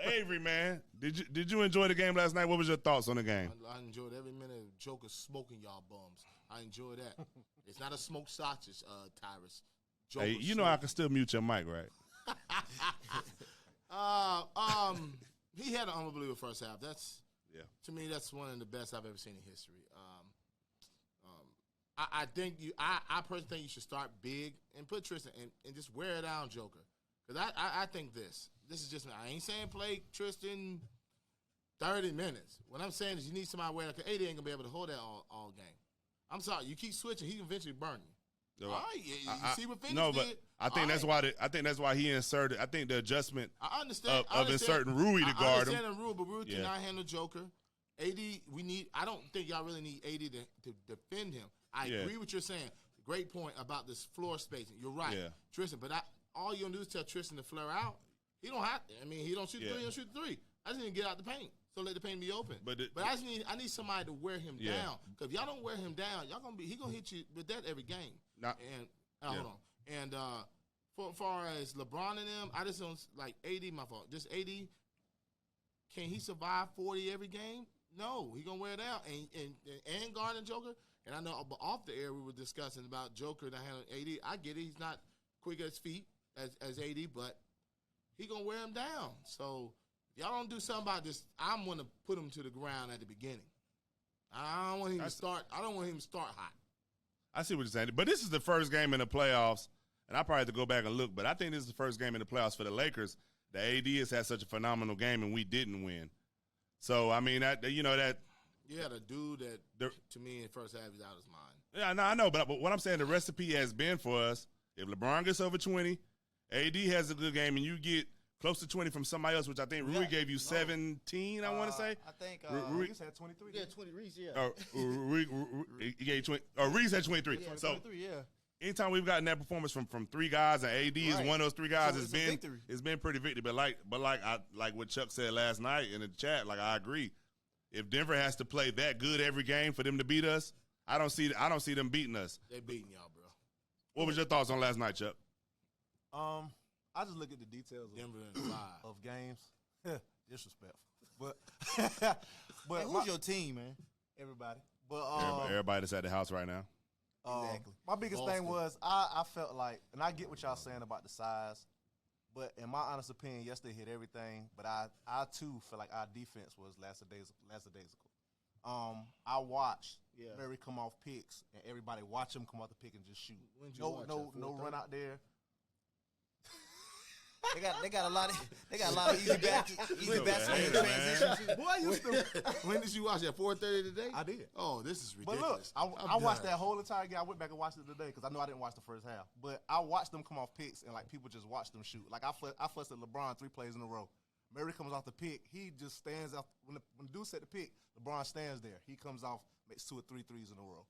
Speaker 2: Avery, man, did you enjoy the game last night? What was your thoughts on the game?
Speaker 1: I enjoyed every minute of Joker smoking y'all bums. I enjoy that. It's not a smoke sausage, Tyrus. Joker
Speaker 2: Hey, you know I can still mute your mic, right?
Speaker 1: He had an unbelievable first half. That's
Speaker 2: Yeah.
Speaker 1: to me, that's one of the best I've ever seen in history. I think I personally think you should start big and put Tristan and just wear it down, Joker. Because I think this is just me. I ain't saying play Tristan 30 minutes. What I'm saying is you need somebody where like 80 ain't gonna be able to hold that all game. I'm sorry, you keep switching, he can eventually burn you. All right, you see what Phoenix
Speaker 2: No, but
Speaker 1: did?
Speaker 2: I think that's why he inserted. I think the adjustment
Speaker 1: I understand
Speaker 2: of inserting Rui to
Speaker 1: I
Speaker 2: guard him.
Speaker 1: understand Rui, but Rui
Speaker 2: Yeah.
Speaker 1: cannot handle Joker. AD, I don't think y'all really need AD to defend him. I agree with you saying. Great point about this floor spacing. You're right,
Speaker 2: Yeah.
Speaker 1: Tristan. But all you're gonna do is tell Tristan to flare out. He don't have. I mean, he don't shoot
Speaker 2: Yeah.
Speaker 1: three. He don't shoot three. I just need to get out the paint. So let the paint be open. But I need somebody to wear him down. Because if y'all don't wear him down, he gonna hit you with that every game. Hold on. And for far as LeBron and them, I just don't like AD. My fault. Just AD. Can he survive 40 every game? No, he gonna wear it out and guard and Joker. And I know off the air we were discussing about Joker to handle AD. I get it. He's not quick at his feet as AD, but he gonna wear him down. So if y'all don't do something about this, I'm gonna put him to the ground at the beginning. I don't want him to start. I don't want him to start hot.
Speaker 2: I see what you're saying, but this is the first game in the playoffs, and I probably have to go back and look. But I think this is the first game in the playoffs for the Lakers. The AD has had such a phenomenal game, and we didn't win. So I mean that.
Speaker 1: Yeah, the dude that to me in the first half is out of his mind.
Speaker 2: Yeah, no, I know, but what I'm saying, the recipe has been for us. If LeBron gets over 20, AD has a good game, and you get close to 20 from somebody else, which I think Rui gave you 17. I want to say.
Speaker 4: I think
Speaker 3: Reese had 23.
Speaker 4: Yeah, 20 Reese. Yeah.
Speaker 2: He gave 20. Reese had 23.
Speaker 4: Yeah,
Speaker 2: So
Speaker 4: 23. Yeah.
Speaker 2: anytime we've gotten that performance from three guys, and AD is one of those three guys,
Speaker 4: So
Speaker 2: it's been pretty victory. But like what Chuck said last night in the chat, like I agree. If Denver has to play that good every game for them to beat us, I don't see them beating us.
Speaker 1: They beating y'all, bro.
Speaker 2: What was your thoughts on last night, Chuck?
Speaker 3: I just look at the details
Speaker 1: Denver and 5.
Speaker 3: of games. Disrespectful, but
Speaker 4: Hey, who's your team, man?
Speaker 3: everybody. But
Speaker 2: Everybody that's at the house right now.
Speaker 4: Exactly.
Speaker 3: My biggest thing was I felt like, and I get what y'all saying about the size, but in my honest opinion, yes, they hit everything. But I too feel like our defense was lackadaisical. I watched Murray come off picks, and everybody watch him come off the pick and just shoot. No run out there.
Speaker 4: They got a lot of easy baskets in transition too.
Speaker 1: Boy, when did you watch that? 4:30 today?
Speaker 3: I did.
Speaker 1: Oh, this is
Speaker 3: But
Speaker 1: ridiculous.
Speaker 3: look, I watched that whole entire game. I went back and watched it today because I know I didn't watch the first half. But I watched them come off picks, and like people just watched them shoot. Like I fussed at LeBron 3 plays in a row. Murray comes off the pick. He just stands out. When the dude set the pick, LeBron stands there. He comes off, makes 2 or 3 threes in a row.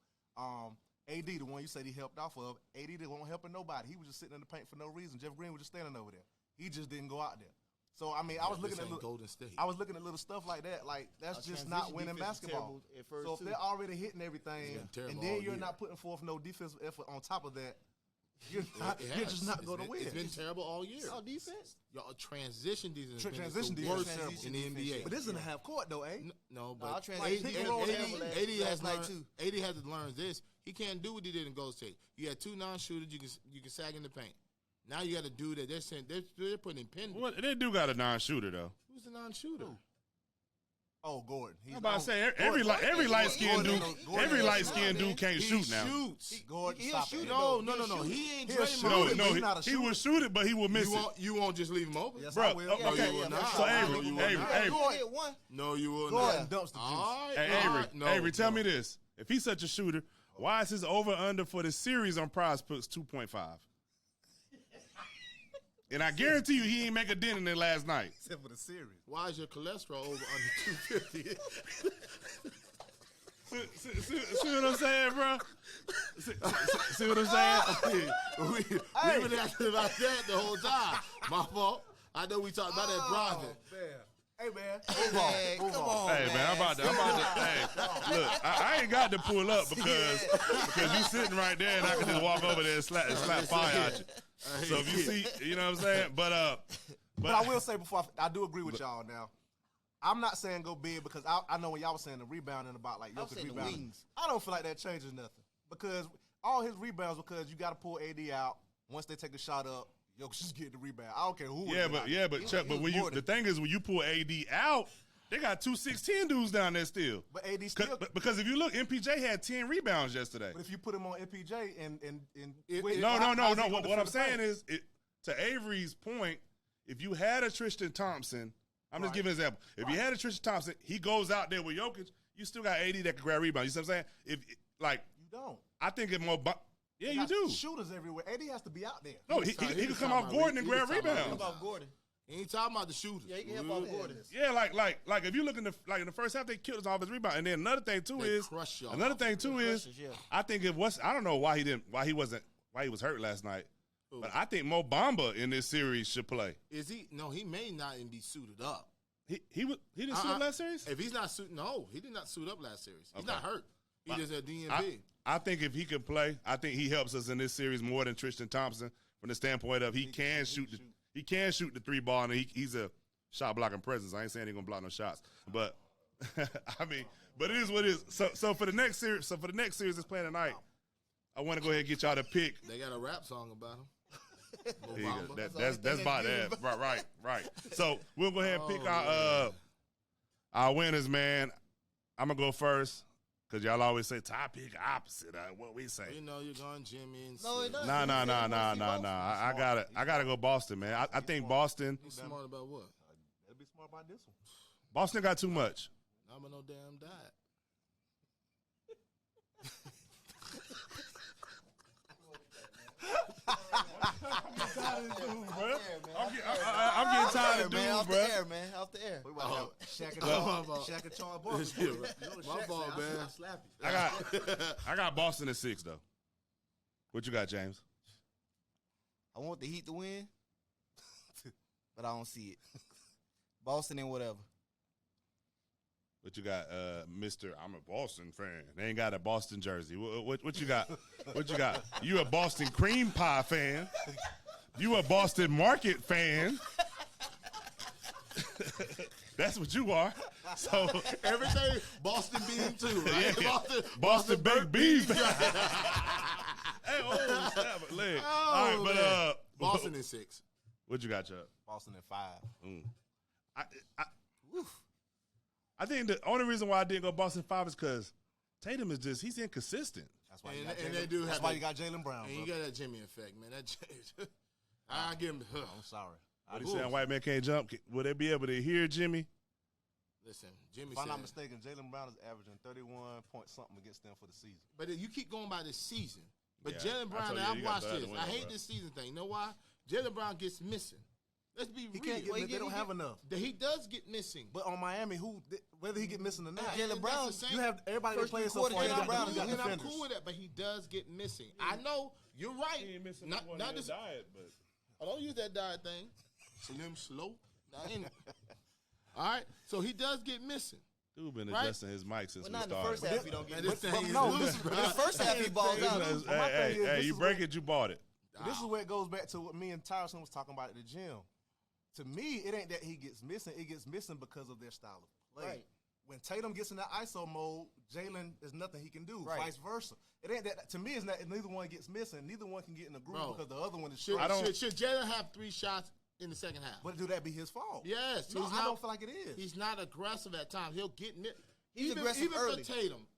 Speaker 3: AD, the one you said he helped off of, AD didn't helping nobody. He was just sitting in the paint for no reason. Jeff Green was just standing over there. He just didn't go out there. So I mean, I was looking at
Speaker 1: Golden State.
Speaker 3: I was looking at little stuff like that. Like that's just not winning basketball. So if they're already hitting everything, and then you're not putting forth no defensive effort on top of that, you're just not going to win.
Speaker 1: It's been terrible all year.
Speaker 4: Oh, defense?
Speaker 1: Y'all transition defense.
Speaker 3: Transition
Speaker 1: the
Speaker 3: defense
Speaker 1: worst
Speaker 3: terrible.
Speaker 1: in the NBA.
Speaker 3: But this is in the half court though, eh?
Speaker 1: No,
Speaker 4: Our
Speaker 1: but
Speaker 4: transition
Speaker 3: pick
Speaker 1: AD,
Speaker 3: and roll
Speaker 1: AD,
Speaker 3: terrible
Speaker 1: AD has
Speaker 4: night
Speaker 1: learned.
Speaker 4: too.
Speaker 1: AD has to learn this. He can't do what he did in Golden State. You had 2 non-shooters. You can sag in the paint. Now you got to do that. They're putting in pin.
Speaker 2: Well, they do got a non-shooter though.
Speaker 1: Who's the non-shooter?
Speaker 3: Oh, Gordon.
Speaker 2: I'm about to say every light skinned dude can't shoot now.
Speaker 1: Shoots.
Speaker 3: Gordon,
Speaker 4: He'll
Speaker 3: stop
Speaker 4: shoot
Speaker 3: it.
Speaker 4: it.
Speaker 1: No. He ain't
Speaker 3: He'll
Speaker 1: Draymond.
Speaker 3: shoot
Speaker 2: No,
Speaker 3: it, but he's not a
Speaker 2: he
Speaker 3: shooter.
Speaker 2: will shoot it, but he will miss it.
Speaker 1: You won't just leave him open?
Speaker 3: Yes,
Speaker 2: Bro,
Speaker 3: I will.
Speaker 2: okay.
Speaker 1: you will not.
Speaker 2: So
Speaker 1: No,
Speaker 2: Avery,
Speaker 1: you will
Speaker 2: Avery,
Speaker 1: not.
Speaker 2: Avery,
Speaker 4: You hit one.
Speaker 1: No, you will
Speaker 3: Gordon
Speaker 1: not.
Speaker 3: dumps the juice.
Speaker 1: All right,
Speaker 2: hey,
Speaker 1: all
Speaker 2: Avery,
Speaker 1: right. No,
Speaker 2: Avery, tell
Speaker 1: no.
Speaker 2: me this: if he's such a shooter, why is his over/under for the series on Prize Picks 2.5? And I guarantee you, he ain't make a dent in it last night.
Speaker 3: Except for the series.
Speaker 1: Why is your cholesterol over under 250?
Speaker 2: See what I'm saying, bro? See what I'm saying?
Speaker 1: We've been asking about that the whole time. My fault. I know we talked about that private.
Speaker 3: Hey, man.
Speaker 4: Come on,
Speaker 2: Hey, man, I'm about to. Hey, look, I ain't got to pull up because you sitting right there and I can just walk over there and slap fire at you. So if you see, you know what I'm saying? But
Speaker 3: I will say before I do agree with y'all now. I'm not saying go big because I know when y'all was saying the rebounding about like Jokic rebounding. I don't feel like that changes nothing because all his rebounds because you got to pull AD out once they take a shot up. Jokic just get the rebound. I don't care who.
Speaker 2: But Chuck, but when the thing is when you pull AD out, they got 2 6'10" dudes down there still.
Speaker 3: But AD still
Speaker 2: because if you look, MPJ had 10 rebounds yesterday.
Speaker 3: But if you put him on MPJ and
Speaker 2: no. What I'm saying is, to Avery's point, if you had a Tristan Thompson, I'm just giving an example. If you had a Tristan Thompson, he goes out there with Jokic, you still got AD that can grab rebounds. You see what I'm saying?
Speaker 3: You don't.
Speaker 2: I think it's more. Yeah, you do.
Speaker 3: Shooters everywhere. AD has to be out there.
Speaker 2: No, he can come off Gordon and grab rebounds.
Speaker 1: He ain't talking about the shooters.
Speaker 4: Yeah, he can help off Gordon.
Speaker 2: Yeah, like if you look in the first half, they killed us off his rebound. And then another thing too is I think I don't know why he was hurt last night. Ooh. But I think Mo Bamba in this series should play.
Speaker 1: Is he? No, he may not even be suited up.
Speaker 2: He didn't suit up last series?
Speaker 1: If he's not suited, no, he did not suit up last series. He's not hurt. He just had DNP.
Speaker 2: I think if he could play, I think he helps us in this series more than Tristan Thompson from the standpoint of he can shoot the 3 ball and he's a shot blocking presence. I ain't saying he's gonna block no shots, but I mean, but it is what it is. So for the next series, that's playing tonight, I want to go ahead and get y'all to pick.
Speaker 1: They got a rap song about him.
Speaker 2: That's about that. Right. So we'll go ahead and pick our winners, man. I'm gonna go first. Cause y'all always say top pick opposite of what we say.
Speaker 1: You know you're going Jimmy and
Speaker 4: no, it doesn't.
Speaker 2: No. I gotta go Boston, man. I think Boston.
Speaker 1: You smart about what?
Speaker 3: They'll be smart about this one.
Speaker 2: Boston got too much.
Speaker 1: I'm no damn diet.
Speaker 2: I'm getting tired of dudes, bro.
Speaker 4: Off the air.
Speaker 3: Shaq and Charles Barkley.
Speaker 1: My fault, man.
Speaker 2: I got Boston at 6 though. What you got, James?
Speaker 4: I want the Heat to win, but I don't see it. Boston and whatever.
Speaker 2: What you got, Mr. I'm a Boston fan. They ain't got a Boston jersey. What you got? What you got? You a Boston cream pie fan. You a Boston market fan. That's what you are. So
Speaker 1: everything Boston bean too, right?
Speaker 2: Yeah. Boston baked beef. Hey, snap it, leg. All right, but
Speaker 1: Boston is 6.
Speaker 2: What you got, Chuck?
Speaker 3: Boston at 5.
Speaker 2: I think the only reason why I didn't go Boston 5 is because Tatum is he's inconsistent.
Speaker 3: That's why you got Jaylen Brown.
Speaker 1: And you got that Jimmy effect, man. I give him.
Speaker 3: I'm sorry.
Speaker 2: What are you saying? White man can't jump. Will they be able to hear Jimmy?
Speaker 1: Listen, Jimmy.
Speaker 3: If I'm not mistaken, Jaylen Brown is averaging 31 point something against them for the season.
Speaker 1: But you keep going by this season. But Jaylen Brown, I've watched this. I hate this season thing. You know why? Jaylen Brown gets missing. Let's be real.
Speaker 3: They don't have enough.
Speaker 1: He does get missing.
Speaker 3: But on Miami, whether he get missing or not,
Speaker 4: Jaylen Brown,
Speaker 3: you have everybody that plays so far.
Speaker 1: Jaylen Brown, and I'm cool with that, but he does get missing. I know you're right.
Speaker 2: He ain't missing
Speaker 1: not
Speaker 2: this diet, but
Speaker 1: I don't use that diet thing. Slim slow. All right, so he does get missing.
Speaker 2: Dude been adjusting his mic since we started.
Speaker 4: Not in the first half, he don't get missing.
Speaker 1: The
Speaker 4: first half, he balls out.
Speaker 2: Hey, you break it, you bought it.
Speaker 3: This is where it goes back to what me and Tyson was talking about at the gym. To me, it ain't that he gets missing. It gets missing because of their style of play.
Speaker 4: Right.
Speaker 3: When Tatum gets in that ISO mode, Jaylen, there's nothing he can do.
Speaker 4: Right.
Speaker 3: Vice versa. It ain't that. To me, it's not. Neither one gets missing. Neither one can get in the groove because the other one is.
Speaker 1: Should Jaylen have 3 shots in the second half?
Speaker 3: But do that be his fault?
Speaker 1: Yes.
Speaker 3: No, I don't feel like it is.
Speaker 1: He's not aggressive at times. He'll get
Speaker 4: He's aggressive early.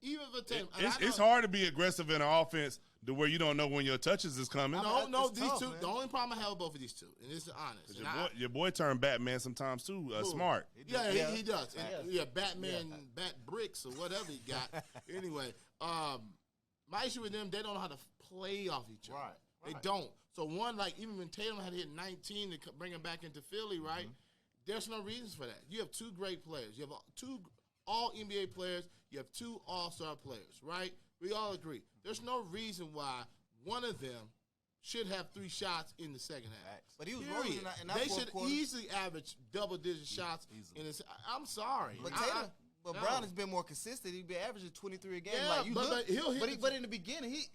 Speaker 1: Even for Tatum.
Speaker 2: It's hard to be aggressive in an offense to where you don't know when your touches is coming.
Speaker 1: No, these two. Man. The only problem I have with both of these two, and this is honest.
Speaker 2: Your boy turned Batman sometimes too. Smart.
Speaker 1: Yeah, he does. And, Batman, bat bricks or whatever he got. Anyway, my issue with them, they don't know how to play off each other.
Speaker 3: Right.
Speaker 1: They don't. So one, like even when Tatum had hit 19 to bring him back into Philly, right? There's no reasons for that. You have 2 great players. You have 2 all NBA players. You have 2 all-star players, right? We all agree. There's no reason why one of them should have 3 shots in the second half.
Speaker 4: But he was
Speaker 1: Period.
Speaker 4: rolling in that
Speaker 1: They
Speaker 4: fourth
Speaker 1: should
Speaker 4: quarter.
Speaker 1: easily average double-digit shots. In this. I'm sorry.
Speaker 4: But
Speaker 1: I-
Speaker 4: Tatum, but
Speaker 1: no.
Speaker 4: Brown has been more consistent. He's been averaging 23 a game.
Speaker 1: Yeah,
Speaker 4: like you
Speaker 1: but
Speaker 4: look,
Speaker 1: he'll hit
Speaker 4: but in the beginning, he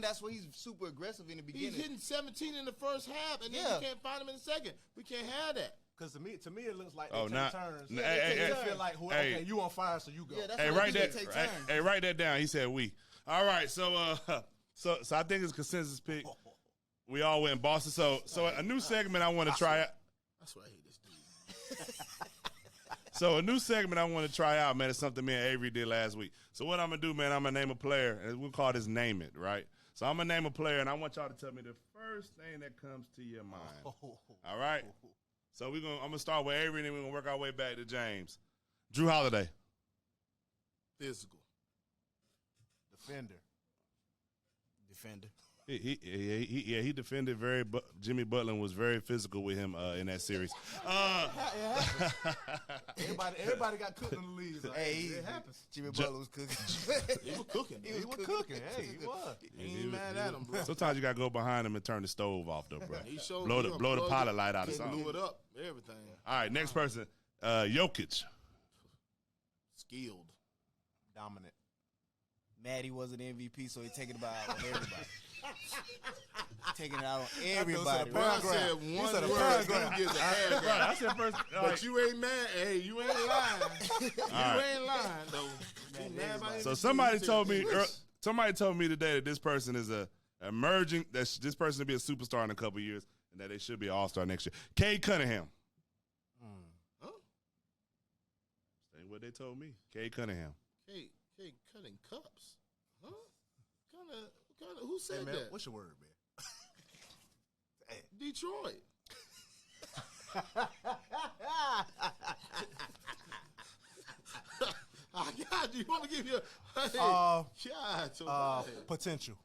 Speaker 4: that's where he's super aggressive in the
Speaker 1: He's
Speaker 4: beginning.
Speaker 1: hitting 17 in the first half, and then
Speaker 4: Yeah.
Speaker 1: you can't find him in the second. We can't have that.
Speaker 3: Because to me, it looks like
Speaker 2: Oh,
Speaker 3: they
Speaker 2: not-
Speaker 3: take turns.
Speaker 2: Nah,
Speaker 3: They
Speaker 2: hey,
Speaker 3: feel
Speaker 2: hey,
Speaker 3: like,
Speaker 2: hey.
Speaker 3: okay, you on fire, so you go.
Speaker 4: Yeah, that's
Speaker 2: Hey,
Speaker 4: what
Speaker 2: write
Speaker 4: they
Speaker 2: that.
Speaker 4: take
Speaker 2: Hey,
Speaker 4: turns.
Speaker 2: hey, write that down. He said we. All right, so so I think it's consensus pick. We all went Boston. So a new segment I want to try out.
Speaker 1: That's why I hate this dude.
Speaker 2: So a new segment I want to try out, man, is something me and Avery did last week. So what I'm gonna do, man, I'm gonna name a player, and we'll call this Name It, right? So I'm gonna name a player, and I want y'all to tell me the first thing that comes to your mind. All right. So I'm gonna start with Avery, and then we're gonna work our way back to James. Drew Holiday.
Speaker 1: Physical.
Speaker 3: Defender.
Speaker 2: He defended very. Jimmy Butler was very physical with him in that series.
Speaker 3: Everybody got cooked in the league. Like,
Speaker 4: Hey,
Speaker 3: it happens.
Speaker 4: Jimmy Butler was cooking.
Speaker 1: He was cooking.
Speaker 3: He was cooking. Hey, he was.
Speaker 1: He ain't mad at him, bro.
Speaker 2: Sometimes you gotta go behind him and turn the stove off, though, bro.
Speaker 1: He showed
Speaker 2: Blow
Speaker 1: me
Speaker 2: the
Speaker 1: a
Speaker 2: blow the
Speaker 1: plug
Speaker 2: pilot
Speaker 1: it.
Speaker 2: light out or
Speaker 1: He
Speaker 2: something.
Speaker 1: blew it up. Everything.
Speaker 2: All right, next person, Jokic.
Speaker 1: Skilled.
Speaker 3: Dominant.
Speaker 4: Maddie wasn't MVP, so he taking it out on everybody. Taking it out on everybody.
Speaker 1: Bro, I said one
Speaker 3: said a
Speaker 1: word.
Speaker 3: paragraph.
Speaker 1: You get the paragraph.
Speaker 2: I said first.
Speaker 1: But you ain't mad. Hey, you ain't lying. You ain't lying, though. You mad about
Speaker 2: So
Speaker 1: MVP.
Speaker 2: somebody
Speaker 1: You said,
Speaker 2: told me.
Speaker 1: "English."
Speaker 2: Somebody told me today that this person is a emerging. That this person will be a superstar in a couple years, and that they should be an all-star next year. Cade Cunningham.
Speaker 1: Huh?
Speaker 2: Saying what they told me. Cade Cunningham.
Speaker 1: Hey, cutting cups. Huh? Kind of. Who said
Speaker 3: Hey, man,
Speaker 1: that?
Speaker 3: what's your word, man?
Speaker 1: Detroit. I got you. You want me to give you a hey, God, so
Speaker 3: Potential.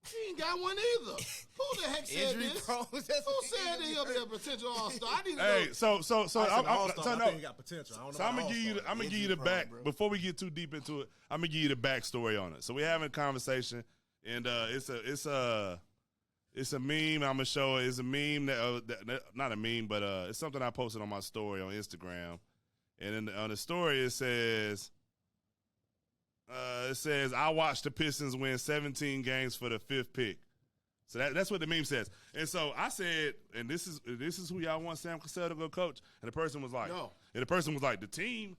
Speaker 1: he ain't got one either. Who the heck said
Speaker 4: Injury
Speaker 1: this?
Speaker 4: prone.
Speaker 1: Who said that he'll be a potential all-star? I need to
Speaker 2: Hey,
Speaker 1: know.
Speaker 2: so
Speaker 3: I said all-star,
Speaker 2: so
Speaker 3: I
Speaker 2: no.
Speaker 3: think he got potential. I don't know
Speaker 2: So I'm
Speaker 3: about
Speaker 2: gonna give you.
Speaker 3: all-star.
Speaker 2: I'm gonna give you
Speaker 4: Injury
Speaker 2: the
Speaker 4: prone,
Speaker 2: back
Speaker 4: bro.
Speaker 2: before we get too deep into it. I'm gonna give you the backstory on it. So we're having a conversation, and it's a meme. I'm gonna show it. It's a meme that not a meme, but it's something I posted on my story on Instagram, and on the story it says I watched the Pistons win 17 games for the 5th pick. So that's what the meme says. And so I said, and this is who y'all want Sam Cassell to go coach. And the person was like,
Speaker 1: No.
Speaker 2: And the person was like, the team,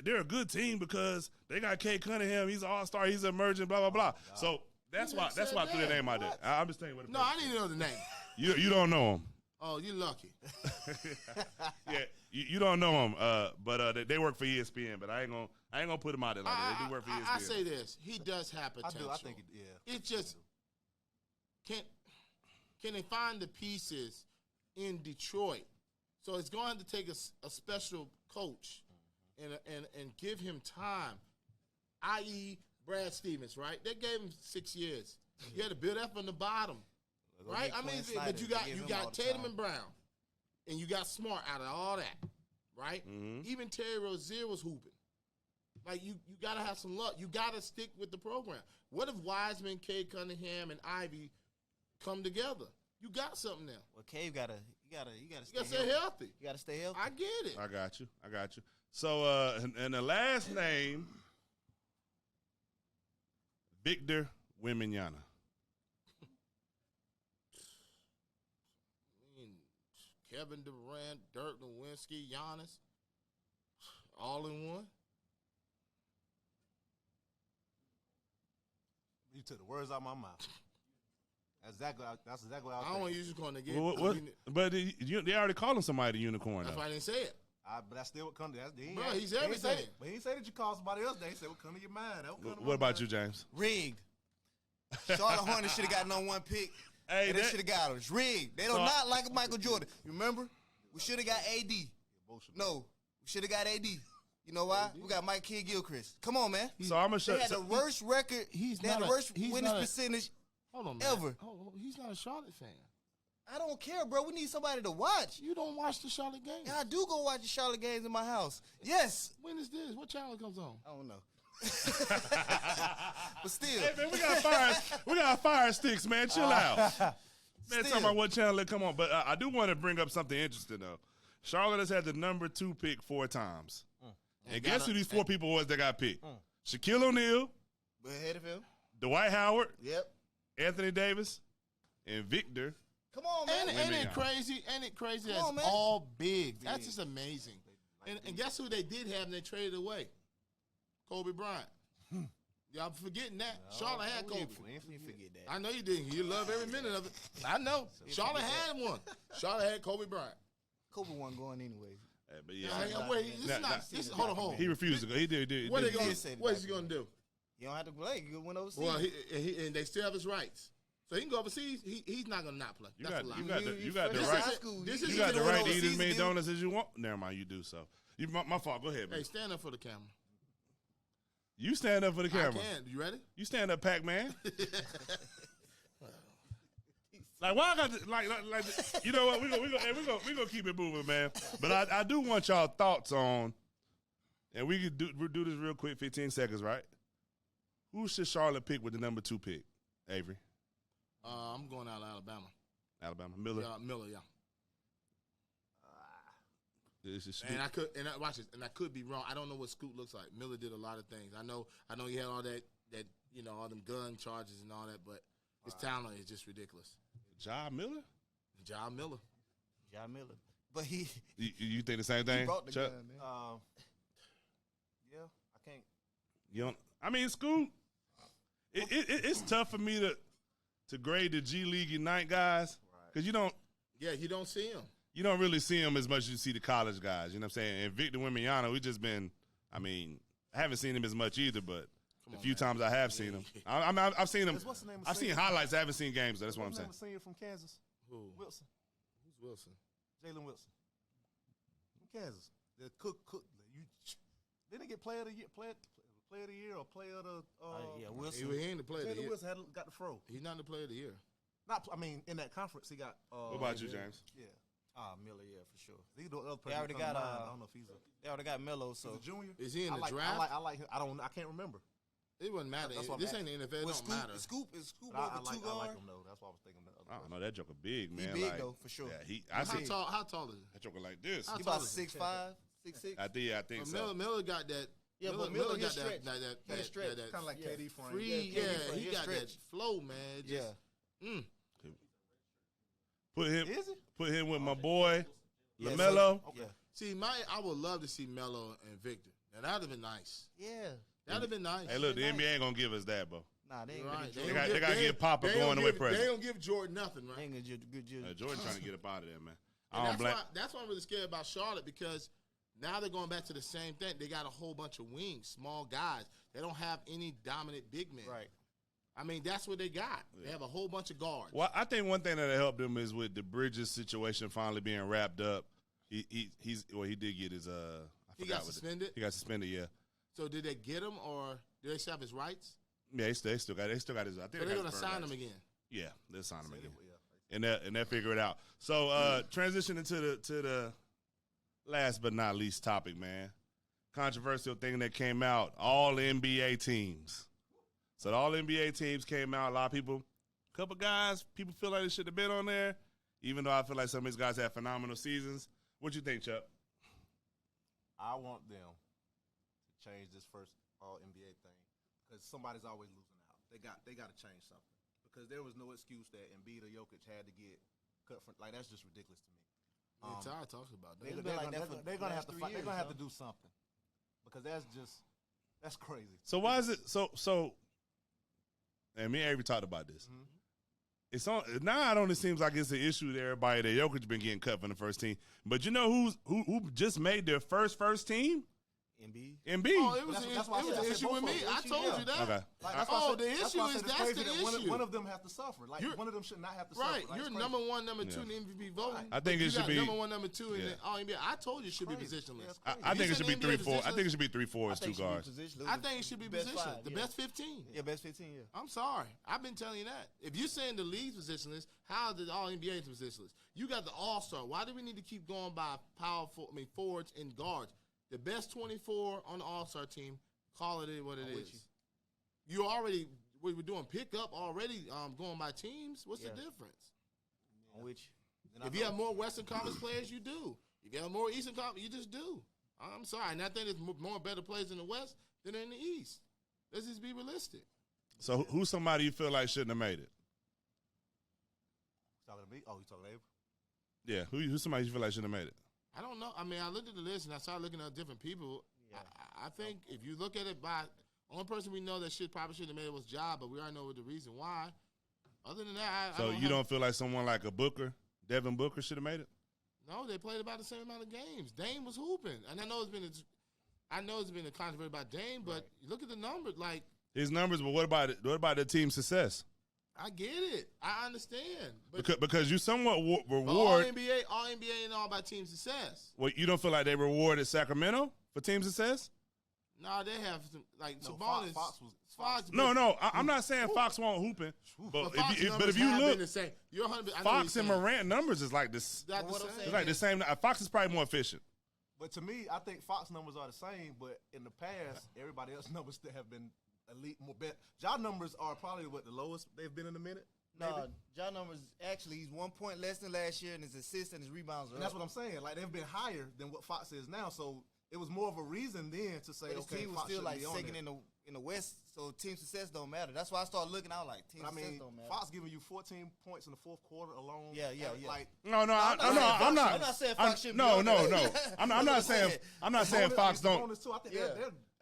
Speaker 2: they're a good team because they got Cade Cunningham. He's an all-star. He's emerging. Blah blah blah. So that's
Speaker 1: Who
Speaker 2: why
Speaker 1: said
Speaker 2: I threw the
Speaker 1: that?
Speaker 2: name out there.
Speaker 1: What?
Speaker 2: I'm just saying what. The
Speaker 1: No,
Speaker 2: person
Speaker 1: I need to know the name.
Speaker 2: you don't know him.
Speaker 1: Oh, you lucky.
Speaker 2: Yeah, you don't know him. But they work for ESPN. But I ain't gonna put him out there like that. They do work for ESPN.
Speaker 1: I say this. He does have
Speaker 3: I
Speaker 1: potential.
Speaker 3: do. I think it, yeah.
Speaker 1: It just can they find the pieces in Detroit? So it's going to take a special coach and give him time, i.e. Brad Stevens, right? They gave him 6 years. You had to build up from the bottom, right? I mean, but you got Tatum and Brown, and you got Smart out of all that, right?
Speaker 2: Mhm.
Speaker 1: Even Terry Rozier was hooping. Like, you got to have some luck. You got to stick with the program. What if Wiseman, Cade Cunningham, and Ivy come together? You got something now.
Speaker 4: Well, Cade, you gotta
Speaker 1: You got to
Speaker 4: stay
Speaker 1: stay
Speaker 4: healthy.
Speaker 1: healthy.
Speaker 4: You gotta stay healthy.
Speaker 1: I get it.
Speaker 2: I got you. So and the last name, Victor Wembanyama.
Speaker 1: I mean, Kevin Durant, Dirk Nowitzki, Giannis, all in one.
Speaker 3: You took the words out of my mouth. That's exactly what I was
Speaker 1: I don't want
Speaker 3: thinking.
Speaker 1: you just going to get.
Speaker 2: What? But they already called him somebody the unicorn.
Speaker 1: That's
Speaker 2: Though.
Speaker 1: why I didn't say it.
Speaker 3: But that's still what comes to that.
Speaker 1: Bro, he's everything.
Speaker 3: But he didn't say that you called somebody else. They said what come to your mind. That come to
Speaker 2: What
Speaker 3: my
Speaker 2: about you,
Speaker 3: mind.
Speaker 2: James?
Speaker 4: Rigged. Charlotte Hornets should have got no one pick.
Speaker 2: Hey,
Speaker 4: and they
Speaker 2: that-
Speaker 4: should have got him. It's rigged. They don't
Speaker 2: So-
Speaker 4: not like Michael Jordan. You remember? We should have got AD.
Speaker 3: Bullshit.
Speaker 4: No, we should have got AD. You know why? We got Mike Kidd-Gilchrist. Come on, man.
Speaker 2: So I'm gonna show.
Speaker 4: They had the worst record.
Speaker 1: he's
Speaker 4: They had
Speaker 1: not
Speaker 4: the
Speaker 1: a-
Speaker 4: worst
Speaker 1: he's
Speaker 4: winning
Speaker 1: not a-
Speaker 4: percentage.
Speaker 1: Hold on, man.
Speaker 4: Ever.
Speaker 1: Hold on. He's not a Charlotte fan.
Speaker 4: I don't care, bro. We need somebody to watch.
Speaker 1: You don't watch the Charlotte games.
Speaker 4: Yeah, I do go watch the Charlotte games in my house. Yes.
Speaker 1: When is this? What channel it comes on?
Speaker 4: I don't know. But still,
Speaker 2: Hey, man, we got fire sticks, man. Chill out. Man, talking about what channel it come on. But I do want to bring up something interesting, though. Charlotte has had the number 2 pick 4 times. And guess who these 4 people was that got picked? Shaquille O'Neal,
Speaker 4: but ahead of him.
Speaker 2: Dwight Howard,
Speaker 4: Yep.
Speaker 2: Anthony Davis, and Victor.
Speaker 4: Come on, man.
Speaker 1: Ain't it crazy? Ain't it crazy? That's
Speaker 4: on, man.
Speaker 1: all big. That's just amazing. And guess who they did have and they traded away? Kobe Bryant. Y'all forgetting that. Charlotte had Kobe.
Speaker 4: We ain't forget that.
Speaker 1: I know you didn't. You love every minute of it. I know. Charlotte had one. Charlotte had Kobe Bryant.
Speaker 4: Kobe wasn't going anyway.
Speaker 2: But yeah,
Speaker 1: Wait, hold on.
Speaker 2: he refused to go. He did.
Speaker 1: What
Speaker 2: did.
Speaker 1: is he going to do?
Speaker 4: You don't have to play. You went overseas.
Speaker 1: Well, and they still have his rights. So he can go overseas. He's not going to not play.
Speaker 2: You
Speaker 1: That's
Speaker 2: got,
Speaker 1: a lie.
Speaker 2: you got the
Speaker 4: This
Speaker 2: right.
Speaker 4: high school.
Speaker 1: This
Speaker 2: You
Speaker 1: is
Speaker 2: got the right to eat as
Speaker 4: overseas
Speaker 2: many
Speaker 4: deal.
Speaker 2: donuts as you want. Never mind, you do so. My fault. Go ahead, man.
Speaker 1: Hey, stand up for the camera.
Speaker 2: You stand up for the camera.
Speaker 1: I can. You ready?
Speaker 2: You stand up, Pac-Man. Like why I got to, like you know what we gonna keep it moving, man. But I do want y'all thoughts on, and we could do this real quick, 15 seconds, right? Who should Charlotte pick with the number 2 pick? Avery,
Speaker 1: I'm going out of Alabama.
Speaker 2: Alabama, Miller.
Speaker 1: Miller, yeah.
Speaker 2: This is
Speaker 1: And watch this, and I could be wrong. I don't know what Scoot looks like. Miller did a lot of things. I know he had all that all them gun charges and all that, but his talent is just ridiculous.
Speaker 2: Ja Miller.
Speaker 1: Ja Miller.
Speaker 4: Ja Miller. But he
Speaker 2: You think the same thing?
Speaker 4: brought the
Speaker 2: Chuck?
Speaker 4: gun, man.
Speaker 3: Yeah, I can't.
Speaker 2: You don't, I mean, Scoot. It's tough for me to grade the G League Unite guys because you don't
Speaker 1: see him.
Speaker 2: You don't really see him as much as you see the college guys. You know what I'm saying? And Victor Wembanyama, we just been. I mean, I haven't seen him as much either, but the few times I have seen him, I've seen him.
Speaker 3: What's the name of
Speaker 2: I've seen
Speaker 3: senior?
Speaker 2: highlights. I haven't seen games. That's what I'm
Speaker 3: What's the
Speaker 2: saying.
Speaker 3: name of senior from Kansas?
Speaker 1: Who?
Speaker 3: Wilson.
Speaker 1: Who's Wilson?
Speaker 3: Jalen Wilson. From Kansas. The cook. You didn't he get player of the year, player of the year, or player of the.
Speaker 4: Yeah, Wilson.
Speaker 1: He ain't the player of the
Speaker 3: Jalen
Speaker 1: year.
Speaker 3: Wilson got the fro.
Speaker 1: He's not the player of the year.
Speaker 3: Not, I mean, in that conference, he got.
Speaker 2: What about you, James?
Speaker 3: Yeah.
Speaker 4: Miller, yeah, for sure.
Speaker 3: He the other
Speaker 4: They already
Speaker 3: person
Speaker 4: got.
Speaker 3: I don't know if he's
Speaker 4: They already got Melo, so
Speaker 3: a junior.
Speaker 1: Is he in the
Speaker 3: I
Speaker 1: draft?
Speaker 3: like him. I can't remember.
Speaker 1: It wouldn't matter.
Speaker 3: That's what
Speaker 1: This
Speaker 3: I'm
Speaker 1: ain't the NFL. It
Speaker 4: Well,
Speaker 1: don't matter.
Speaker 4: Scoop
Speaker 3: But
Speaker 4: over
Speaker 3: I like
Speaker 4: two guard.
Speaker 3: him though. That's why I was thinking.
Speaker 2: I don't know. That joker big, man.
Speaker 4: big,
Speaker 2: like,
Speaker 4: though, for sure.
Speaker 2: Yeah, I see
Speaker 1: How tall is he?
Speaker 2: that joker like this.
Speaker 1: How
Speaker 4: He
Speaker 1: tall
Speaker 4: about
Speaker 1: is he?
Speaker 4: 6'5", 6'6".
Speaker 2: I think so.
Speaker 1: Miller got that.
Speaker 4: Yeah, but Miller
Speaker 1: got
Speaker 4: he stretch.
Speaker 1: that
Speaker 4: stretch.
Speaker 3: Kind of like KD frame.
Speaker 1: free.
Speaker 4: Yeah,
Speaker 1: Yeah,
Speaker 4: KD
Speaker 1: he
Speaker 4: frame.
Speaker 1: got that
Speaker 4: Stretch.
Speaker 1: flow, man.
Speaker 4: Yeah.
Speaker 1: Mm.
Speaker 2: Put him
Speaker 3: Is he?
Speaker 2: Put him with my boy
Speaker 4: Yeah,
Speaker 2: LaMelo.
Speaker 4: Yeah.
Speaker 1: See, I would love to see Melo and Victor. Now that'd have been nice.
Speaker 4: Yeah.
Speaker 1: That'd have been nice.
Speaker 2: Hey, look, the NBA ain't gonna give us that, bro.
Speaker 4: Nah, they ain't
Speaker 1: Right.
Speaker 4: gonna
Speaker 2: They gotta get Papa going the way
Speaker 1: They
Speaker 2: present.
Speaker 1: don't give Jordan nothing, right?
Speaker 4: They ain't gonna get good.
Speaker 2: Jordan trying to get up out of there, man.
Speaker 1: And
Speaker 2: I don't blame.
Speaker 1: that's why I'm really scared about Charlotte, because now they're going back to the same thing. They got a whole bunch of wings, small guys. They don't have any dominant big men.
Speaker 4: Right.
Speaker 1: I mean, that's what they got. They have a whole bunch of guards.
Speaker 2: Well, I think one thing that helped them is with the Bridges situation finally being wrapped up. He did get his
Speaker 1: He got suspended?
Speaker 2: He got suspended, yeah.
Speaker 1: So did they get him, or did they still have his rights?
Speaker 2: Yeah, they still got his. I think
Speaker 1: So
Speaker 2: they
Speaker 1: they're
Speaker 2: got
Speaker 1: going to
Speaker 2: his
Speaker 1: sign
Speaker 2: rights.
Speaker 1: him again.
Speaker 2: Yeah, they'll sign him again, and they'll figure it out. So transitioning to the last but not least topic, man. Controversial thing that came out: all NBA teams. So all NBA teams came out. A lot of people, a couple guys, people feel like they should have been on there. Even though I feel like some of these guys had phenomenal seasons. What you think, Chuck?
Speaker 3: I want them to change this first All NBA thing because somebody's always losing out. They got to change something because there was no excuse that Embiid or Jokic had to get cut from. Like that's just ridiculous to me.
Speaker 1: Ty talks about that.
Speaker 3: They're
Speaker 4: been like that for
Speaker 3: going to
Speaker 4: the
Speaker 3: have
Speaker 4: last
Speaker 3: to
Speaker 4: 3
Speaker 3: fight. They're
Speaker 4: years,
Speaker 3: going to have
Speaker 4: huh?
Speaker 3: to do something because that's crazy.
Speaker 2: So why is it so? And me and Avery talked about this.
Speaker 3: Mm-hmm.
Speaker 2: It's on now. It only seems like it's an issue to everybody that Jokic been getting cut from the first team. But you know who just made their first team?
Speaker 4: Embiid.
Speaker 2: Embiid.
Speaker 1: Oh, it was
Speaker 3: That's why I said
Speaker 1: an issue
Speaker 3: both
Speaker 1: with
Speaker 3: of
Speaker 1: me.
Speaker 3: them.
Speaker 1: I told you that.
Speaker 2: Okay.
Speaker 3: Like, that's why I
Speaker 1: Oh,
Speaker 3: said-
Speaker 1: the
Speaker 3: that's
Speaker 1: issue
Speaker 3: why I
Speaker 1: is
Speaker 3: said it's
Speaker 1: that's
Speaker 3: crazy
Speaker 1: the
Speaker 3: that
Speaker 1: issue.
Speaker 3: One of them have to suffer. Like
Speaker 1: You're-
Speaker 3: one of them should not have to
Speaker 1: Right,
Speaker 3: suffer. Like,
Speaker 1: you're
Speaker 3: it's crazy.
Speaker 1: number one, number two in the MVP voting.
Speaker 3: Right.
Speaker 2: I think
Speaker 1: But
Speaker 2: it
Speaker 1: you
Speaker 2: should
Speaker 1: got
Speaker 2: be
Speaker 1: number one, number two in
Speaker 2: Yeah.
Speaker 1: the All-NBA. I told you it should be
Speaker 3: Crazy.
Speaker 1: positionless.
Speaker 3: Yeah, it's
Speaker 2: I
Speaker 3: crazy.
Speaker 2: think
Speaker 1: You
Speaker 2: it should be
Speaker 1: said NBA
Speaker 2: 3-4. I think it
Speaker 1: positionless?
Speaker 2: should be 3-4 as two guards.
Speaker 1: I think it should be
Speaker 4: Best
Speaker 1: positionless.
Speaker 4: five,
Speaker 1: The
Speaker 4: yeah.
Speaker 1: best 15.
Speaker 4: Yeah, best 15. Yeah.
Speaker 1: I'm sorry. I've been telling you that. If you're saying the league's positionless, how did all NBA positionless? You got the All-Star. Why do we need to keep going by forwards and guards? The best 24 on the All-Star team Call it what it
Speaker 4: I'm with
Speaker 1: is. You already we were doing pickup already. Going by teams. What's the difference?
Speaker 4: On which
Speaker 1: If you have more Western Conference players, you do. If you have more Eastern Conference, you just do. I'm sorry, and I think there's more better players in the West than in the East. Let's just be realistic.
Speaker 2: So who's somebody you feel like shouldn't have made it?
Speaker 3: Talking to me? Oh, you talking to Avery?
Speaker 2: Yeah, who's somebody you feel like shouldn't have made it?
Speaker 1: I don't know. I mean, I looked at the list and I started looking at different people.
Speaker 4: Yeah.
Speaker 1: I think if you look at it by only person we know that probably should have made it was Ja, but we already know the reason why. Other than that,
Speaker 2: So you don't feel like someone like a Booker, Devin Booker, should have made it?
Speaker 1: No, they played about the same amount of games. Dame was hooping, and I know it's been a controversy about Dame, but look at the numbers. Like
Speaker 2: His numbers, but what about the team's success?
Speaker 1: I get it, I understand, but
Speaker 2: Because you somewhat
Speaker 1: all
Speaker 2: reward.
Speaker 1: NBA ain't all about team success.
Speaker 2: Well, you don't feel like they rewarded Sacramento for team success?
Speaker 1: No, they have some like
Speaker 3: No,
Speaker 1: Sabonis.
Speaker 3: Fox
Speaker 2: No, I'm not saying Fox won't hooping, but
Speaker 1: Fox
Speaker 2: if
Speaker 1: numbers
Speaker 2: you
Speaker 1: have
Speaker 2: look,
Speaker 1: been the same. You're 100. I know
Speaker 2: Fox
Speaker 1: what
Speaker 2: and
Speaker 1: you're saying.
Speaker 2: Morant numbers is like this.
Speaker 1: Not the
Speaker 4: What I'm
Speaker 1: same.
Speaker 4: saying
Speaker 2: It's like the same. Fox is probably more efficient.
Speaker 3: But to me, I think Fox numbers are the same. But in the past, everybody else's numbers still have been elite. More bet. Ja numbers are probably the lowest they've been in a minute.
Speaker 4: no,
Speaker 3: maybe?
Speaker 4: John numbers actually he's 1 point less than last year, and his assists and his rebounds are
Speaker 3: And that's
Speaker 4: up.
Speaker 3: what I'm saying. Like they've been higher than what Fox is now. So it was more of a reason then to say,
Speaker 4: But his
Speaker 3: okay,
Speaker 4: team was
Speaker 3: Fox
Speaker 4: still
Speaker 3: should
Speaker 4: like
Speaker 3: be on
Speaker 4: second
Speaker 3: there.
Speaker 4: in the West, so team success don't matter. That's why I started looking out like team
Speaker 3: I
Speaker 4: success
Speaker 3: mean,
Speaker 4: don't matter.
Speaker 3: Fox giving you 14 points in the fourth quarter alone.
Speaker 4: Yeah.
Speaker 3: Like
Speaker 2: No,
Speaker 4: I'm not saying Fox shouldn't be
Speaker 2: No,
Speaker 4: on
Speaker 2: no,
Speaker 4: there.
Speaker 2: no. I'm not saying. I'm not saying Fox don't.
Speaker 3: bonus too. I think
Speaker 4: Yeah.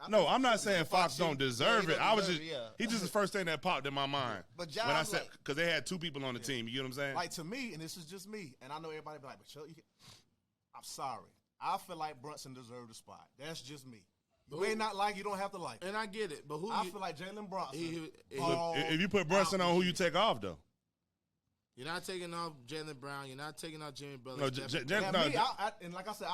Speaker 2: No, I'm not saying Fox don't
Speaker 4: shouldn't-
Speaker 2: deserve
Speaker 4: yeah,
Speaker 2: it.
Speaker 4: he
Speaker 2: I was
Speaker 4: deserve
Speaker 2: just.
Speaker 4: it, yeah.
Speaker 2: He's just the first thing that popped in my mind.
Speaker 4: But
Speaker 2: when I
Speaker 4: John's
Speaker 2: said
Speaker 4: like-
Speaker 2: because they had two people on the team. You get what I'm saying?
Speaker 3: Like to me, and this is just me, and I know everybody be like, but Chuck, I'm sorry. I feel like Brunson deserved the spot. That's just me. You may not like, you don't have to like.
Speaker 1: And I get it, but who?
Speaker 3: I feel like Jalen Brunson.
Speaker 2: If you put Brunson on, who you take off though?
Speaker 1: You're not taking off Jalen Brown. You're not taking off Jimmy Butler.
Speaker 2: No,
Speaker 3: Yeah,
Speaker 2: no,
Speaker 3: me, and like I said,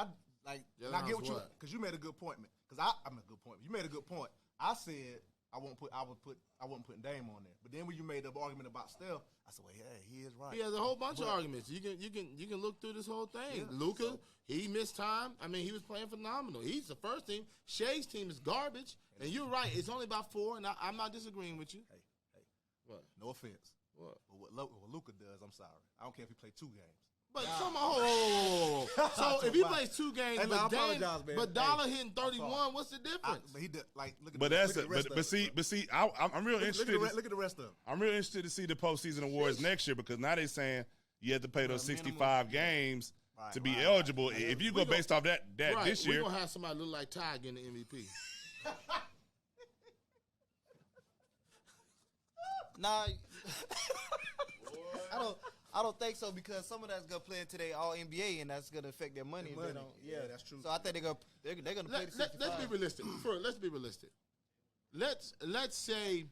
Speaker 3: and I get what you, because you made a good point, man. Because I'm a good point. You made a good point. I said I wasn't putting Dame on there. But then when you made the argument about Steph, I said, well, yeah, he is right.
Speaker 1: He has a whole bunch of arguments. You can look through this whole thing.
Speaker 3: Yeah,
Speaker 1: Luka, he missed time. I mean, he was playing phenomenal. He's the first team. Shea's team is garbage. And you're right. It's only about 4, and I'm not disagreeing with you.
Speaker 3: Hey,
Speaker 1: What?
Speaker 3: no offense.
Speaker 1: What?
Speaker 3: But what Luka does, I'm sorry. I don't care if he played 2 games.
Speaker 1: But come on. So if he plays 2 games,
Speaker 3: Hey, man, I
Speaker 1: but
Speaker 3: apologize, man.
Speaker 1: but Dollar
Speaker 3: Hey,
Speaker 1: hitting
Speaker 3: I'm
Speaker 1: 31,
Speaker 3: sorry.
Speaker 1: what's the difference?
Speaker 3: But he did look at
Speaker 2: But
Speaker 3: the,
Speaker 2: that's
Speaker 3: look
Speaker 2: it.
Speaker 3: at the rest of it.
Speaker 2: But see, I'm real interested.
Speaker 3: Look at the rest of them.
Speaker 2: I'm real interested to see the postseason awards next year because now they're saying you have to play those 65 games to be eligible. If you go based off that
Speaker 1: Right,
Speaker 2: this year,
Speaker 1: we're going to have somebody look like Ty getting the MVP.
Speaker 4: Nah, I don't think so because some of that's gonna play into their All NBA and that's gonna affect their money. If they don't,
Speaker 3: Yeah, that's true.
Speaker 4: So I think they're gonna play the 65.
Speaker 1: Let's be realistic. Let's be realistic. Let's say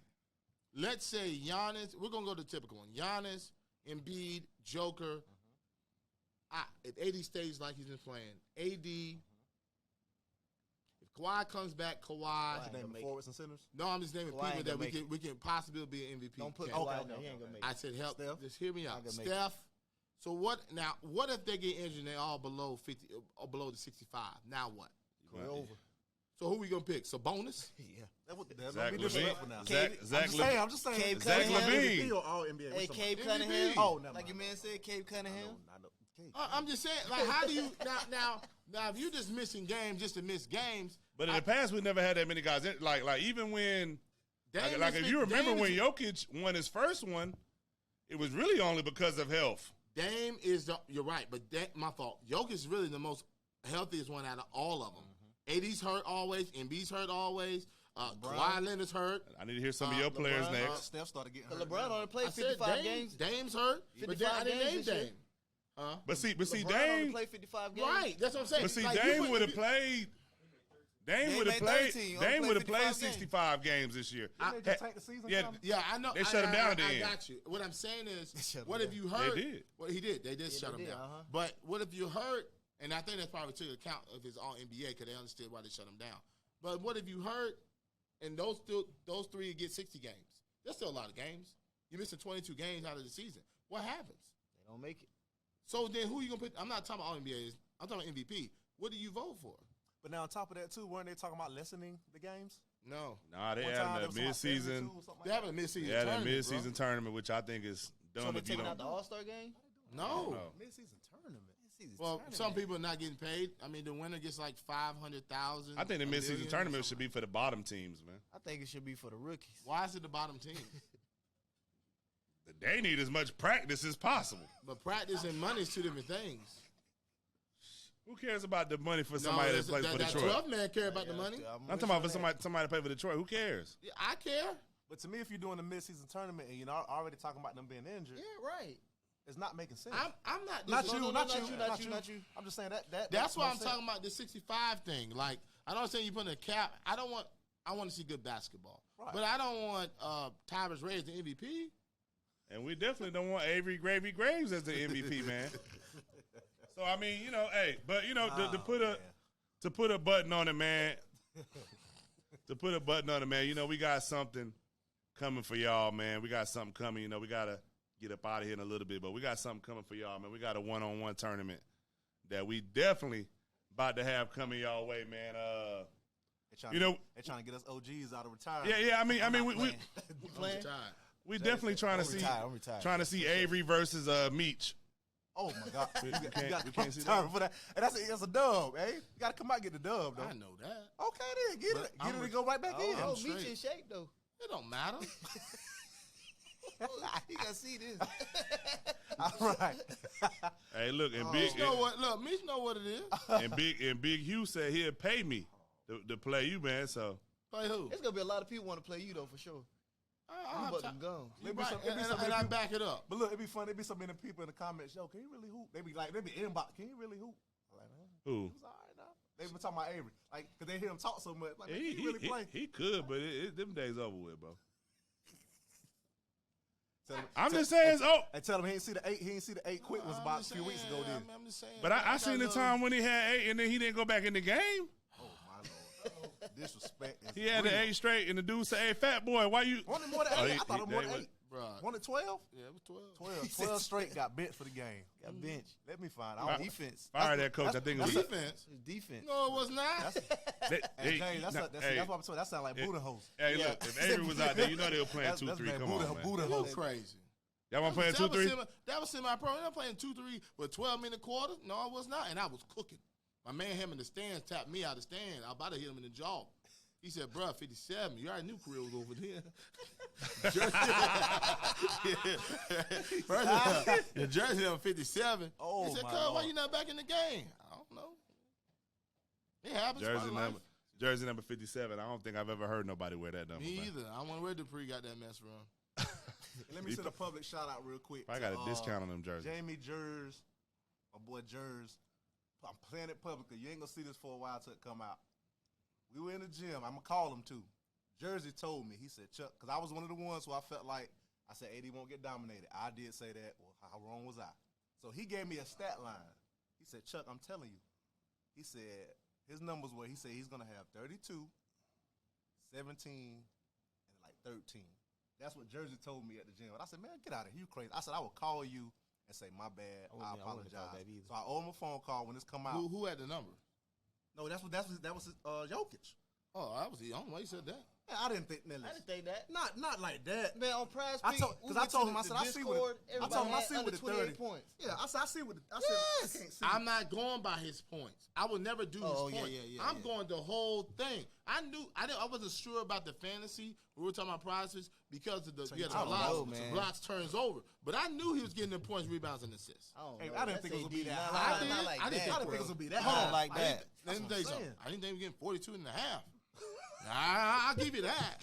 Speaker 1: Giannis. We're gonna go to the typical one. Giannis, Embiid, Joker. If AD stays like he's been playing, AD. If Kawhi comes back, Kawhi.
Speaker 3: Name the forwards and centers.
Speaker 1: No, I'm just naming
Speaker 4: Kawhi
Speaker 1: people
Speaker 4: ain't
Speaker 1: that
Speaker 4: gonna
Speaker 1: we can possibly be an MVP.
Speaker 4: Don't put
Speaker 1: candidate.
Speaker 4: Kawhi
Speaker 3: Okay,
Speaker 4: in there.
Speaker 3: okay,
Speaker 4: He ain't gonna
Speaker 3: okay.
Speaker 4: make
Speaker 1: I
Speaker 4: it.
Speaker 1: said help.
Speaker 3: Steph?
Speaker 1: Just hear me out.
Speaker 4: Not gonna make
Speaker 1: Steph. So what now? What if they get injured and they all below 50 or below the 65? Now what?
Speaker 3: We're over.
Speaker 1: So who we gonna pick? Sabonis?
Speaker 3: Yeah, that's
Speaker 2: Zach
Speaker 3: gonna be
Speaker 2: Levine.
Speaker 3: disrespectful now.
Speaker 2: Zach
Speaker 3: I'm just saying.
Speaker 4: Cade
Speaker 3: Zach
Speaker 4: Cunningham.
Speaker 3: Levine. MVP or all NBA?
Speaker 4: Hey,
Speaker 3: What's
Speaker 4: Cade
Speaker 3: up?
Speaker 4: Cunningham.
Speaker 3: Oh, never
Speaker 4: like
Speaker 3: mind.
Speaker 4: your man said, Cade Cunningham.
Speaker 3: I know. Cade.
Speaker 1: I'm just saying. Like, how do you now? If you're just missing games just to miss games,
Speaker 2: but in the past we never had that many guys. Like even when like if you remember when Jokic won his first one, it was really only because of health.
Speaker 1: Dame is you're right, but my fault. Jokic is really the most healthiest one out of all of them. AD's hurt always, Embiid's hurt always. Kawhi Leonard's hurt.
Speaker 2: I need to hear some of your players
Speaker 1: LeBron,
Speaker 2: next.
Speaker 3: Steph started getting hurt.
Speaker 4: LeBron
Speaker 3: now.
Speaker 4: only played
Speaker 1: I said
Speaker 4: 55 games.
Speaker 1: Dame's hurt, but then I
Speaker 4: 55
Speaker 1: didn't name
Speaker 4: games this year.
Speaker 1: Dame. Huh?
Speaker 2: But see
Speaker 4: LeBron only
Speaker 2: Dame.
Speaker 4: played 55 games.
Speaker 1: Right, that's what I'm saying.
Speaker 2: But see,
Speaker 1: Like,
Speaker 2: Dame would have played. Dame would have
Speaker 4: made
Speaker 2: played.
Speaker 4: 13, only
Speaker 2: Dame
Speaker 4: played
Speaker 2: would have played
Speaker 4: 55
Speaker 2: 65 games this year.
Speaker 3: Didn't they just tank the season?
Speaker 2: Yeah,
Speaker 3: Tommy?
Speaker 1: Yeah, I know.
Speaker 2: They shut him down at the
Speaker 1: I
Speaker 2: end.
Speaker 1: got you. What I'm saying is,
Speaker 4: shut him
Speaker 1: what
Speaker 4: down.
Speaker 1: if you hurt?
Speaker 2: They did.
Speaker 1: Well, he did. They did
Speaker 4: Yeah,
Speaker 1: shut
Speaker 4: they
Speaker 1: him
Speaker 4: did,
Speaker 1: down.
Speaker 4: uh-huh.
Speaker 1: But what if you hurt? And I think that's probably took account of his All NBA because they understood why they shut him down. But what if you hurt? And those 3 get 60 games. That's still a lot of games. You're missing 22 games out of the season. What happens?
Speaker 4: They don't make it.
Speaker 1: So then who you going to put? I'm not talking about All NBAs. I'm talking about MVP. What do you vote for?
Speaker 3: But now on top of that too, weren't they talking about lessening the games?
Speaker 1: No.
Speaker 2: Nah, they
Speaker 3: One
Speaker 2: had
Speaker 3: time
Speaker 2: a
Speaker 3: there was something like
Speaker 2: mid-season.
Speaker 3: 72 or something like
Speaker 1: They have a mid-season
Speaker 2: They had a
Speaker 1: tournament,
Speaker 2: mid-season tournament, which I think is dumb
Speaker 4: So they
Speaker 2: if you
Speaker 4: taking
Speaker 2: don't.
Speaker 4: out the All-Star game?
Speaker 1: No.
Speaker 2: No.
Speaker 3: Mid-season tournament.
Speaker 1: Well, some people are not getting paid. I mean, the winner gets like 500,000.
Speaker 2: I think the
Speaker 1: a
Speaker 2: mid-season
Speaker 1: million,
Speaker 2: tournament
Speaker 1: or
Speaker 2: should be for the bottom teams, man.
Speaker 4: I think it should be for the rookies.
Speaker 1: something. Why is it the bottom team?
Speaker 2: They need as much practice as possible.
Speaker 1: But practice and money is two different things.
Speaker 2: Who cares about the money for somebody that plays for
Speaker 1: that
Speaker 2: Detroit?
Speaker 1: 12 man care about the money.
Speaker 2: I'm talking about for somebody to play for Detroit. Who cares?
Speaker 1: Yeah, I care.
Speaker 3: But to me, if you're doing a mid-season tournament and you're already talking about them being injured,
Speaker 4: Yeah, right.
Speaker 3: it's not making sense.
Speaker 1: I'm not.
Speaker 3: Not
Speaker 1: dis-
Speaker 3: you,
Speaker 1: no, no,
Speaker 3: not
Speaker 1: no,
Speaker 3: you,
Speaker 1: no,
Speaker 3: not you. I'm just saying that.
Speaker 1: That's why I'm
Speaker 3: makes no
Speaker 1: talking about the 65 thing. Like, I don't say you put in a cap. I want to see good basketball.
Speaker 3: Right.
Speaker 1: But I don't want Tyrus Ray as the MVP.
Speaker 2: And we definitely don't want Avery Gravy Graves as the MVP, man. So I mean, hey, but to put a button on it, man. To put a button on it, man. We got something coming for y'all, man. We got something coming. We gotta get up out of here in a little bit, but we got something coming for y'all, man. We got a one-on-one tournament that we definitely about to have coming y'all way, man.
Speaker 3: they're trying to get us OGs out of retirement.
Speaker 2: Yeah. I mean, we
Speaker 4: Playing?
Speaker 2: we definitely trying to see
Speaker 3: I'm retired.
Speaker 2: trying to see Avery versus Meech.
Speaker 3: Oh my God!
Speaker 2: We
Speaker 3: You
Speaker 2: can't
Speaker 3: got
Speaker 2: see
Speaker 3: time
Speaker 2: that.
Speaker 3: for that. And that's a dub, eh? You got to come out and get the dub, though.
Speaker 1: I know that.
Speaker 3: Okay, then get
Speaker 1: But
Speaker 3: it,
Speaker 1: I'm
Speaker 3: and go right back in.
Speaker 4: Oh,
Speaker 1: straight.
Speaker 4: Meech in shape, though.
Speaker 1: It don't matter.
Speaker 4: You got to see this.
Speaker 3: All right.
Speaker 2: Hey, look, and
Speaker 1: Mitch know what? Look, Mitch know what it is.
Speaker 2: and Big Hugh said he'll pay me to play you, man. So
Speaker 1: Play who?
Speaker 4: There's going to be a lot of people want to play you, though, for sure.
Speaker 1: I'm
Speaker 4: I'm about to go.
Speaker 1: You
Speaker 3: Let me
Speaker 1: right.
Speaker 3: some- let me some
Speaker 1: And I
Speaker 3: people-
Speaker 1: back it up.
Speaker 3: But look, it'd be funny. It'd be so many people in the comments. Yo, can you really hoop? They be inbox. Can you really hoop? I'm like, man,
Speaker 2: who?
Speaker 3: it's all right now. They been talking about Avery, like, cause they hear him talk so much. Like, man,
Speaker 2: He,
Speaker 3: can you really play?
Speaker 2: he could, but them days over with, bro.
Speaker 3: Tell him-
Speaker 2: I'm
Speaker 3: tell-
Speaker 2: just saying,
Speaker 3: And tell him he ain't see the 8. He ain't see the 8 quick ones
Speaker 1: I'm
Speaker 3: about a
Speaker 1: just
Speaker 3: few weeks
Speaker 1: saying,
Speaker 3: ago. Then.
Speaker 1: I'm just saying.
Speaker 2: but I seen the time when he had 8 and then he didn't go back in the game.
Speaker 3: Oh my Lord, disrespect. Is
Speaker 2: He had the
Speaker 3: real.
Speaker 2: 8 straight, and the dude said, "Hey, fat boy, why you?"
Speaker 3: Wanted more than 8.
Speaker 2: Oh,
Speaker 3: I thought it was more than 8.
Speaker 1: Bruh.
Speaker 3: Wanted 12.
Speaker 1: Yeah, it was 12.
Speaker 3: 12 straight got bench for the game.
Speaker 4: Got bench.
Speaker 3: Let me find
Speaker 2: Fire-
Speaker 3: out.
Speaker 4: Defense.
Speaker 2: Fire that coach. I think it was.
Speaker 1: Defense.
Speaker 4: It's defense.
Speaker 1: No, it was not.
Speaker 3: Hey, James, that's what I'm saying. That sound like
Speaker 2: Hey,
Speaker 3: Buddha host.
Speaker 2: Hey, look, if Avery was out there, they were playing
Speaker 3: That's
Speaker 2: 2-3.
Speaker 3: man,
Speaker 2: Come on, man.
Speaker 3: Buddha
Speaker 1: You
Speaker 3: host.
Speaker 1: crazy.
Speaker 2: Y'all want playing 2-3?
Speaker 1: That was semi-pro. They're not playing 2-3 with 12-minute quarters. No, I was not, and I was cooking. My man, him in the stands, tapped me out of the stand. I was about to hit him in the jaw. He said, "Bruh, 57. You already knew career was over there." The jersey on 57.
Speaker 3: Oh,
Speaker 1: he said,
Speaker 3: my
Speaker 1: "Cuz, why
Speaker 3: Lord.
Speaker 1: you not back in the game?" I don't know. It happens.
Speaker 2: Jersey number 57. I don't think I've ever heard nobody wear that number.
Speaker 1: Me
Speaker 2: man.
Speaker 1: either. I wonder where Dupree got that mess from.
Speaker 3: Let me send a public shout out real quick.
Speaker 2: I got a discount on them jerseys.
Speaker 3: Jamie Jers, my boy Jers. I'm playing it publicly. You ain't gonna see this for a while till it come out. We were in the gym. I'm gonna call him too. Jersey told me. He said, Chuck, because I was one of the ones who I felt like I said AD won't get dominated. I did say that. Well, how wrong was I? So he gave me a stat line. He said, Chuck, I'm telling you. He said his numbers were. He said he's gonna have 32, 17, and like 13. That's what Jersey told me at the gym. And I said, man, get out of here. You crazy. I said, I will call you and say, my bad. I
Speaker 4: wouldn't have thought
Speaker 3: apologize.
Speaker 4: that either.
Speaker 3: So I owe him a phone call when this come out.
Speaker 1: Who had the number?
Speaker 3: No, that was Jokic.
Speaker 1: Oh, I was the only one. He said that.
Speaker 3: Yeah, I didn't think that.
Speaker 4: I didn't think that.
Speaker 3: Not like that.
Speaker 4: Man, on Prize
Speaker 3: I
Speaker 4: Peak,
Speaker 3: told- 'cause I told him, I said, I see what it- I told him, I see what the
Speaker 4: 28
Speaker 3: 30.
Speaker 4: points.
Speaker 3: Yeah, I said, I see what I said.
Speaker 1: Yes.
Speaker 3: I can't see.
Speaker 1: I'm not going by his points. I would never do
Speaker 4: Oh,
Speaker 1: his
Speaker 4: yeah,
Speaker 1: points.
Speaker 4: yeah,
Speaker 1: I'm
Speaker 4: yeah.
Speaker 1: going the whole thing. I wasn't sure about the fantasy. We were talking about prizes because of the
Speaker 3: you
Speaker 1: the
Speaker 3: don't
Speaker 4: know,
Speaker 1: blocks,
Speaker 4: man.
Speaker 1: blocks turns over. But I knew he was getting the points, rebounds, and assists.
Speaker 4: I don't
Speaker 3: Hey,
Speaker 4: know.
Speaker 3: I didn't
Speaker 4: That's
Speaker 3: think it was gonna be
Speaker 4: AD.
Speaker 3: that
Speaker 4: Not
Speaker 3: high.
Speaker 4: like-
Speaker 1: I
Speaker 4: not
Speaker 1: did.
Speaker 4: like
Speaker 1: I didn't
Speaker 4: that,
Speaker 1: think
Speaker 3: I didn't
Speaker 4: bro.
Speaker 3: think it was gonna be that
Speaker 4: Hold
Speaker 3: high.
Speaker 4: on, like
Speaker 1: I
Speaker 4: that.
Speaker 1: didn't- Let me tell you
Speaker 3: what I'm
Speaker 1: something.
Speaker 3: saying.
Speaker 1: I didn't think he was getting 42 and a half. I'll give you that.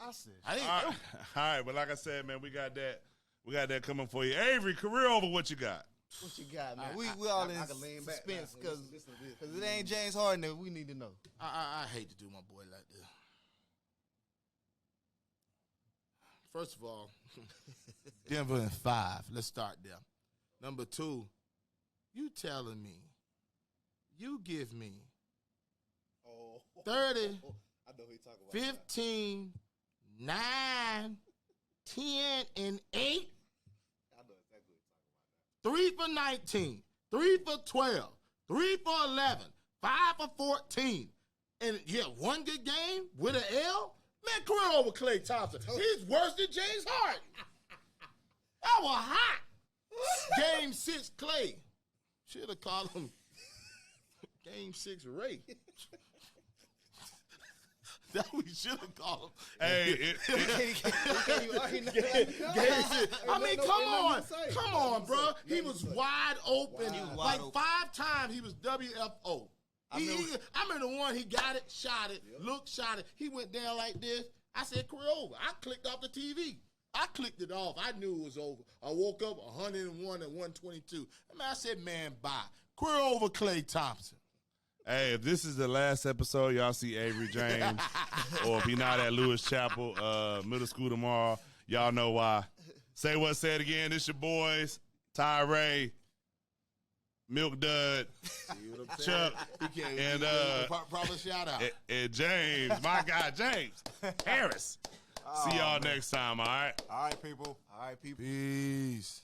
Speaker 3: I said,
Speaker 2: All right, but like I said, man, we got that coming for you. Avery, career over. What you got?
Speaker 4: What you got, man? We all in
Speaker 3: I can lean back
Speaker 4: suspense
Speaker 3: now.
Speaker 4: because
Speaker 3: Listen to this.
Speaker 4: it ain't James Harden that we need to know.
Speaker 1: I hate to do my boy like this. First of all, Denver in 5. Let's start there. Number 2, you telling me you give me
Speaker 3: Oh.
Speaker 1: 30,
Speaker 3: I know who you talking about.
Speaker 1: 15, 9, 10, and 8.
Speaker 3: I know exactly what
Speaker 1: 3 for 19, 3 for 12, 3 for 11, 5 for 14, and he had one good game with an L, man, career over Klay Thompson. He's worse than James Harden. I was hot. Game 6 Klay. Should have called him Game 6 Ray. That we should have called him.
Speaker 2: Hey,
Speaker 1: I mean, come on, bro. He was wide open. Like 5 times he was WFO. I remember the one he got it, shot it, shot it. He went down like this. I said, career over. I clicked off the TV. I clicked it off. I knew it was over. I woke up 101 and 122. I said, man, bye. Career over Klay Thompson.
Speaker 2: Hey, if this is the last episode, y'all see Avery James, or if he not at Lewis Chapel Middle School tomorrow, y'all know why. Say what said again. It's your boys, Tyree, Milk Dud, Chuck, and
Speaker 1: proper shout out.
Speaker 2: And James, my guy James Harris. See y'all next time, all right?
Speaker 3: All right, people.
Speaker 1: Peace.